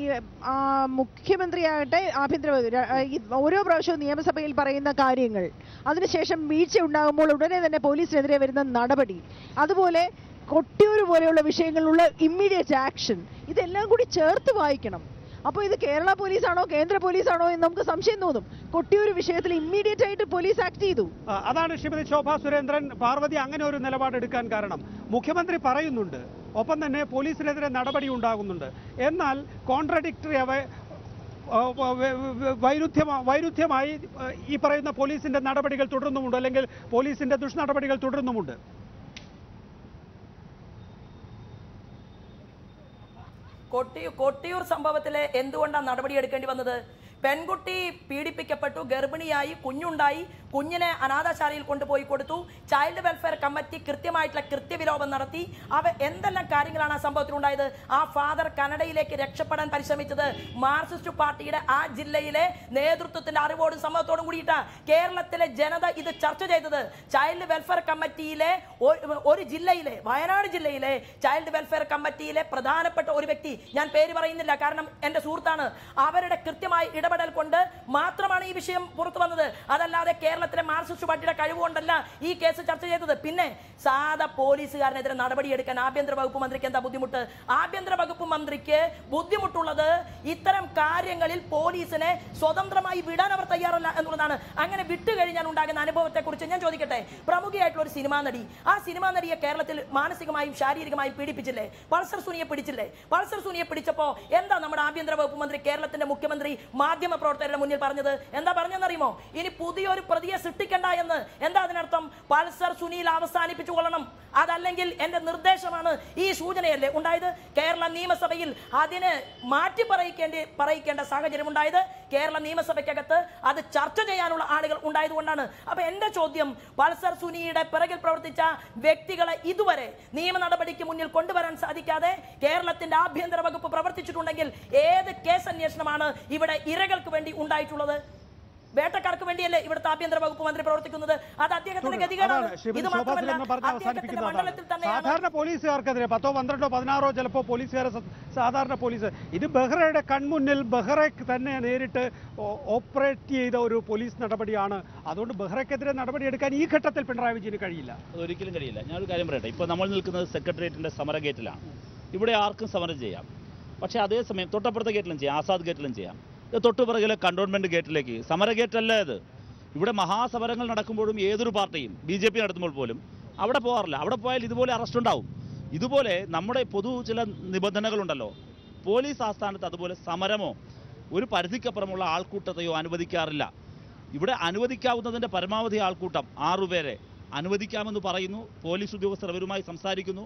ഈ മുഖ്യമന്ത്രിയാകട്ടെ ഓരോ പ്രാവശ്യവും നിയമസഭയിൽ പറയുന്ന കാര്യങ്ങൾ, അതിനുശേഷം വീഴ്ച ഉണ്ടാകുമ്പോൾ ഉടനെ തന്നെ പോലീസിനെതിരെ വരുന്ന നടപടി, അതുപോലെ കൊട്ടിയൂർ പോലെയുള്ള വിഷയങ്ങളിലുള്ള ഇമ്മീഡിയറ്റ് ആക്ഷൻ, ഇതെല്ലാം കൂടി ചേർത്ത് വായിക്കണം. അപ്പോൾ ഇത് കേരള പോലീസാണോ കേന്ദ്ര പോലീസാണോ എന്ന് നമുക്ക് സംശയം തോന്നും. കൊട്ടിയൂർ വിഷയത്തിൽ ഇമ്മീഡിയറ്റ് ആയിട്ട് പോലീസ് ആക്ട് ചെയ്തു. അതാണ് ശ്രീമതി ശോഭാ സുരേന്ദ്രൻ പാർവതി അങ്ങനെ ഒരു നിലപാടെടുക്കാൻ കാരണം. മുഖ്യമന്ത്രി പറയുന്നുണ്ട്, ഒപ്പം തന്നെ പോലീസിനെതിരെ നടപടി ഉണ്ടാകുന്നുണ്ട്. എന്നാൽ കോൺട്രഡിക്ടറി വൈരുദ്ധ്യമായി ഈ പറയുന്ന പോലീസിന്റെ നടപടികൾ തുടരുന്നുമുണ്ട്, അല്ലെങ്കിൽ പോലീസിന്റെ ദുഷ്നടപടികൾ തുടരുന്നുമുണ്ട്. കൊട്ടിയൂർ സംഭവത്തിൽ എന്തുകൊണ്ടാണ് നടപടിയെടുക്കേണ്ടി വന്നത്? പെൺകുട്ടി പീഡിപ്പിക്കപ്പെട്ടു, ഗർഭിണിയായി, കുഞ്ഞുണ്ടായി, കുഞ്ഞിനെ അനാഥശാലയിൽ കൊണ്ടുപോയി കൊടുത്തു. ചൈൽഡ് വെൽഫെയർ കമ്മിറ്റി കൃത്യമായിട്ടുള്ള കൃത്യവിലോപം നടത്തി. എന്തെല്ലാം കാര്യങ്ങളാണ് ആ സംഭവത്തിൽ ഉണ്ടായത്? ആ ഫാദർ കാനഡയിലേക്ക് രക്ഷപ്പെടാൻ പരിശ്രമിച്ചത് മാർക്സിസ്റ്റ് പാർട്ടിയുടെ ആ ജില്ലയിലെ നേതൃത്വത്തിന്റെ അറിവോടും സമ്മതത്തോടും കൂടിയിട്ടാ കേരളത്തിലെ ജനത ഇത് ചർച്ച ചെയ്തത്. ചൈൽഡ് വെൽഫെയർ കമ്മിറ്റിയിലെ ഒരു ജില്ലയിലെ, വയനാട് ജില്ലയിലെ ചൈൽഡ് വെൽഫെയർ കമ്മിറ്റിയിലെ പ്രധാനപ്പെട്ട ഒരു വ്യക്തി, ഞാൻ പേര് പറയുന്നില്ല കാരണം എന്റെ സുഹൃത്താണ്, അവരുടെ കൃത്യമായി ഇടപെടൽ കൊണ്ട് മാത്രമാണ് ഈ വിഷയം പുറത്തു വന്നത്. അതല്ലാതെ കേരളത്തിലെ മാർക്സിസ്റ്റ് പാർട്ടിയുടെ കഴിവുകൊണ്ടല്ല ഈ കേസ് ചർച്ച ചെയ്തത്. പിന്നെ സാധാ പോലീസുകാരനെതിരെ നടപടിയെടുക്കാൻ ആഭ്യന്തര വകുപ്പ് മന്ത്രിക്ക് എന്താ ബുദ്ധിമുട്ട്? ആഭ്യന്തര വകുപ്പ് മന്ത്രിക്ക് ബുദ്ധിമുട്ടുള്ളത് ഇത്തരം കാര്യങ്ങളിൽ പോലീസിനെ സ്വതന്ത്രമായി വിടാൻ അവർ തയ്യാറല്ല എന്നുള്ളതാണ്. അങ്ങനെ വിട്ടുകഴിഞ്ഞാൽ ഉണ്ടാകുന്ന അനുഭവത്തെ കുറിച്ച് ഞാൻ ചോദിക്കട്ടെ. പ്രമുഖയായിട്ടുള്ള ഒരു സിനിമാ നടി, ആ സിനിമാ നടിയെ കേരളത്തിൽ മാനസികമായും ശാരീരികമായും പീഡിപ്പിച്ചില്ലേ? പൾസർ സുനിയെ പിടിച്ചില്ലേ? പൾസർ സുനിയെ പിടിച്ചപ്പോ എന്താ നമ്മുടെ ആഭ്യന്തര വകുപ്പ് മന്ത്രി, കേരളത്തിന്റെ മുഖ്യമന്ത്രി മാധ്യമ പ്രവർത്തകരുടെ മുന്നിൽ പറഞ്ഞത്? എന്താ പറഞ്ഞെന്നറിയുമോ? ഇനി പുതിയൊരു പ്രതിയെ സൃഷ്ടിക്കണ്ട എന്ന്. എന്താ അതിനർത്ഥം? പൾസർ സുനിയിൽ അവസാനിപ്പിച്ചു കൊള്ളണം, അതല്ലെങ്കിൽ എന്റെ നിർദ്ദേശമാണ്. ഈ സൂചനയല്ലേ ഉണ്ടായത്? കേരള നിയമസഭയിൽ അതിന് മാറ്റി പറയിക്കേണ്ട സാഹചര്യം ഉണ്ടായത് കേരള നിയമസഭയ്ക്കകത്ത് അത് ചർച്ച ചെയ്യാനുള്ള ആളുകൾ ഉണ്ടായതുകൊണ്ടാണ്. അപ്പൊ എന്റെ ചോദ്യം, പൾസർ സുനിയുടെ പിറകിൽ പ്രവർത്തിച്ച വ്യക്തികളെ ഇതുവരെ നിയമ നടപടിക്ക് മുന്നിൽ കൊണ്ടുവരാൻ സാധിക്കാതെ കേരളത്തിന്റെ ആഭ്യന്തര വകുപ്പ് പ്രവർത്തിച്ചിട്ടുണ്ടെങ്കിൽ ഏത് കേസ് അന്വേഷണമാണ് ഇവിടെ ഇരകൾക്ക് വേണ്ടി ഉണ്ടായിട്ടുള്ളത്? വേട്ടക്കാർക്ക് വേണ്ടിയല്ലേ ഇവിടുത്തെ ആഭ്യന്തര വകുപ്പ് മന്ത്രി പ്രവർത്തിക്കുന്നത്? അത് അദ്ദേഹത്തിന്റെ ഗതികേടാണ്. ഇത് സാധാരണ പോലീസുകാർക്കെതിരെ 10, 12, 16 ചിലപ്പോൾ പോലീസുകാരെ, സാധാരണ പോലീസ്, ഇത് ബെഹ്റയുടെ കൺമുന്നിൽ ബെഹ്റയ്ക്ക് തന്നെ നേരിട്ട് ഓപ്പറേറ്റ് ചെയ്ത ഒരു പോലീസ് നടപടിയാണ്. അതുകൊണ്ട് ബെഹ്റയ്ക്കെതിരെ നടപടിയെടുക്കാൻ ഈ ഘട്ടത്തിൽ പിണറായി വിജയന് കഴിയില്ല. അതൊരിക്കലും കഴിയില്ല. ഞാനൊരു കാര്യം പറയട്ടെ. ഇപ്പോൾ നമ്മൾ നിൽക്കുന്നത് സെക്രട്ടേറിയറ്റിന്റെ സമര ഗേറ്റിലാണ്. ഇവിടെ ആർക്കും സമരം ചെയ്യാം, പക്ഷേ അതേസമയം തൊട്ടപ്പുറത്തെ ഗേറ്റിലും ചെയ്യാം, ആസാദ് ഗേറ്റിലും ചെയ്യാം. തൊട്ടുപിറകിലെ കണ്ടോൺമെന്റ് ഗേറ്റിലേക്ക്, സമര ഗേറ്റല്ല ഇത്. ഇവിടെ മഹാസമരങ്ങൾ നടക്കുമ്പോഴും ഏതൊരു പാർട്ടിയും, BJP നടത്തുമ്പോൾ പോലും അവിടെ പോകാറില്ല. അവിടെ പോയാൽ ഇതുപോലെ അറസ്റ്റ് ഉണ്ടാവും. ഇതുപോലെ നമ്മുടെ ചില നിബന്ധനകളുണ്ടല്ലോ. പോലീസ് ആസ്ഥാനത്ത് അതുപോലെ സമരമോ ഒരു പരിധിക്കപ്പുറമുള്ള ആൾക്കൂട്ടത്തെയോ അനുവദിക്കാറില്ല. ഇവിടെ അനുവദിക്കാവുന്നതിൻ്റെ പരമാവധി ആൾക്കൂട്ടം 6 പേരെ അനുവദിക്കാമെന്ന് പറയുന്നു. പോലീസ് ഉദ്യോഗസ്ഥർ അവരുമായി സംസാരിക്കുന്നു.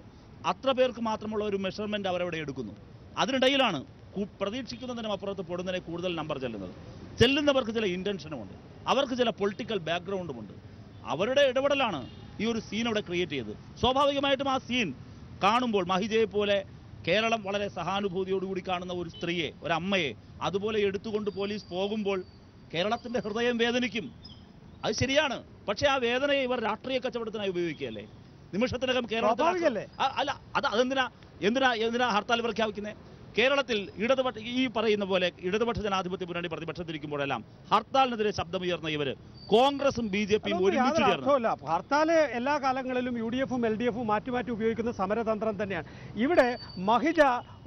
അത്ര പേർക്ക് മാത്രമുള്ള ഒരു മെഷർമെൻറ്റ് അവരവിടെ എടുക്കുന്നു. അതിനിടയിലാണ് പ്രതീക്ഷിക്കുന്നതിനും അപ്പുറത്ത് പൊടുന്നതിനെ കൂടുതൽ നമ്പർ ചെല്ലുന്നവർക്ക് ചില ഇൻറ്റൻഷനുമുണ്ട്, അവർക്ക് ചില പൊളിറ്റിക്കൽ ബാക്ക്ഗ്രൗണ്ടുമുണ്ട്. അവരുടെ ഇടപെടലാണ് ഈ ഒരു സീൻ അവിടെ ക്രിയേറ്റ് ചെയ്തത്. സ്വാഭാവികമായിട്ടും ആ സീൻ കാണുമ്പോൾ മഹിജയെ പോലെ കേരളം വളരെ സഹാനുഭൂതിയോടുകൂടി കാണുന്ന ഒരു സ്ത്രീയെ, ഒരമ്മയെ അതുപോലെ എടുത്തുകൊണ്ട് പോലീസ് പോകുമ്പോൾ കേരളത്തിൻ്റെ ഹൃദയം വേദനിക്കും. അത് ശരിയാണ്. പക്ഷേ ആ വേദനയെ ഇവർ രാഷ്ട്രീയ കച്ചവടത്തിനായി ഉപയോഗിക്കുകയല്ലേ? നിമിഷത്തിനകം കേരളത്തിൽ അല്ല, എന്തിനാ ഹർത്താൽ പ്രഖ്യാപിക്കുന്നത്? കേരളത്തിൽ ഈ പറയുന്ന പോലെ ഇടതുപക്ഷ ജനാധിപത്യ മുന്നണി പ്രതിപക്ഷത്തിരിക്കുമ്പോഴെല്ലാം ഹർത്താലിനെതിരെ ശബ്ദമുയർന്ന ഇവർ കോൺഗ്രസും BJPയും ഒരുമിച്ച് ചേർന്നു. ഹർത്താൽ എല്ലാ കാലങ്ങളിലും UDF-ഉം LDF-ഉം മാറ്റി ഉപയോഗിക്കുന്ന സമരതന്ത്രം തന്നെയാണ്. ഇവിടെ മഹിജ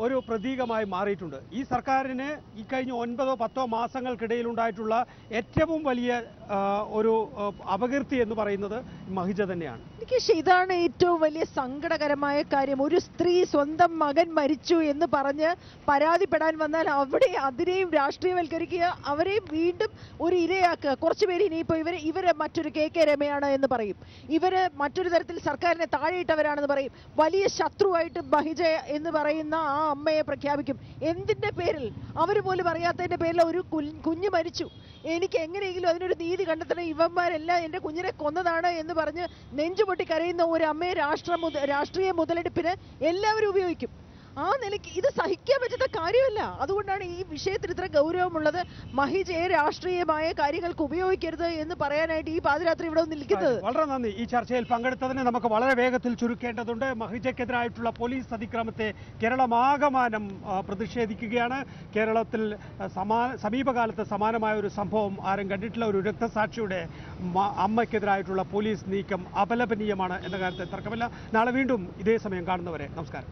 ഒരു പ്രതീകമായി മാറിയിട്ടുണ്ട്. ഈ സർക്കാരിന് ഈ കഴിഞ്ഞ 9 or 10 മാസങ്ങൾക്കിടയിലുണ്ടായിട്ടുള്ള ഏറ്റവും വലിയ ഒരു അപകീർത്തി എന്ന് പറയുന്നത് മഹിജ തന്നെയാണ്. എനിക്ക് ഇതാണ് ഏറ്റവും വലിയ സങ്കടകരമായ കാര്യം. ഒരു സ്ത്രീ സ്വന്തം മകൻ മരിച്ചു എന്ന് പറഞ്ഞ് പരാതിപ്പെടാൻ വന്നാൽ അവിടെ അതിനെയും രാഷ്ട്രീയവൽക്കരിക്കുക, അവരെയും വീണ്ടും ഒരു ഇരയാക്കുക. കുറച്ചുപേര് ഇനിയിപ്പോൾ ഇവര് മറ്റൊരു KK രമയാണ് എന്ന് പറയും, ഇവര് മറ്റൊരു തരത്തിൽ സർക്കാരിനെ താഴെയിട്ടവരാണെന്ന് പറയും, വലിയ ശത്രുവായിട്ട് മഹിജ എന്ന് പറയുന്ന ആ അമ്മയെ പ്രഖ്യാപിക്കും. എന്തിന്റെ പേരിൽ? അവർ പോലും അറിയാത്തതിന്റെ പേരിൽ ഒരു കുഞ്ഞ് മരിച്ചു, എനിക്ക് എങ്ങനെയെങ്കിലും അതിനൊരു നീതി കണ്ടെത്തണം, ഇവന്മാരെല്ലാം എൻ്റെ കുഞ്ഞിനെ കൊന്നതാണ് എന്ന് പറഞ്ഞ് നെഞ്ചുപൊട്ടി കരയുന്ന ഒരു അമ്മയെ രാഷ്ട്രീയ മുതലെടുപ്പിന് എല്ലാവരും ഉപയോഗിക്കും. ആ നിലയ്ക്ക് ഇത് സഹിക്കാൻ പറ്റുന്ന കാര്യമല്ല. അതുകൊണ്ടാണ് ഈ വിഷയത്തിൽ ഇത്ര ഗൗരവമുള്ളത്. മഹിജയെ രാഷ്ട്രീയമായ കാര്യങ്ങൾക്ക് ഉപയോഗിക്കരുത് എന്ന് പറയാനായിട്ട് ഈ പാതിരാത്രി ഇവിടെ നിൽക്കുന്നത്. വളരെ നന്ദി. ഈ ചർച്ചയിൽ പങ്കെടുത്തതിന് നമുക്ക് വളരെ വേഗത്തിൽ ചുരുക്കേണ്ടതുണ്ട്. മഹിജയ്ക്കെതിരായിട്ടുള്ള പോലീസ് അതിക്രമത്തെ കേരളമാകമാനം പ്രതിഷേധിക്കുകയാണ്. കേരളത്തിൽ സമീപകാലത്ത് സമാനമായ ഒരു സംഭവം ആരും കണ്ടിട്ടില്ല. ഒരു രക്തസാക്ഷിയുടെ അമ്മയ്ക്കെതിരായിട്ടുള്ള പോലീസ് നീക്കം അപലപനീയമാണ് എന്ന കാര്യത്തിൽ തർക്കമില്ല. നാളെ വീണ്ടും ഇതേ സമയം കാണുന്നവരെ നമസ്കാരം.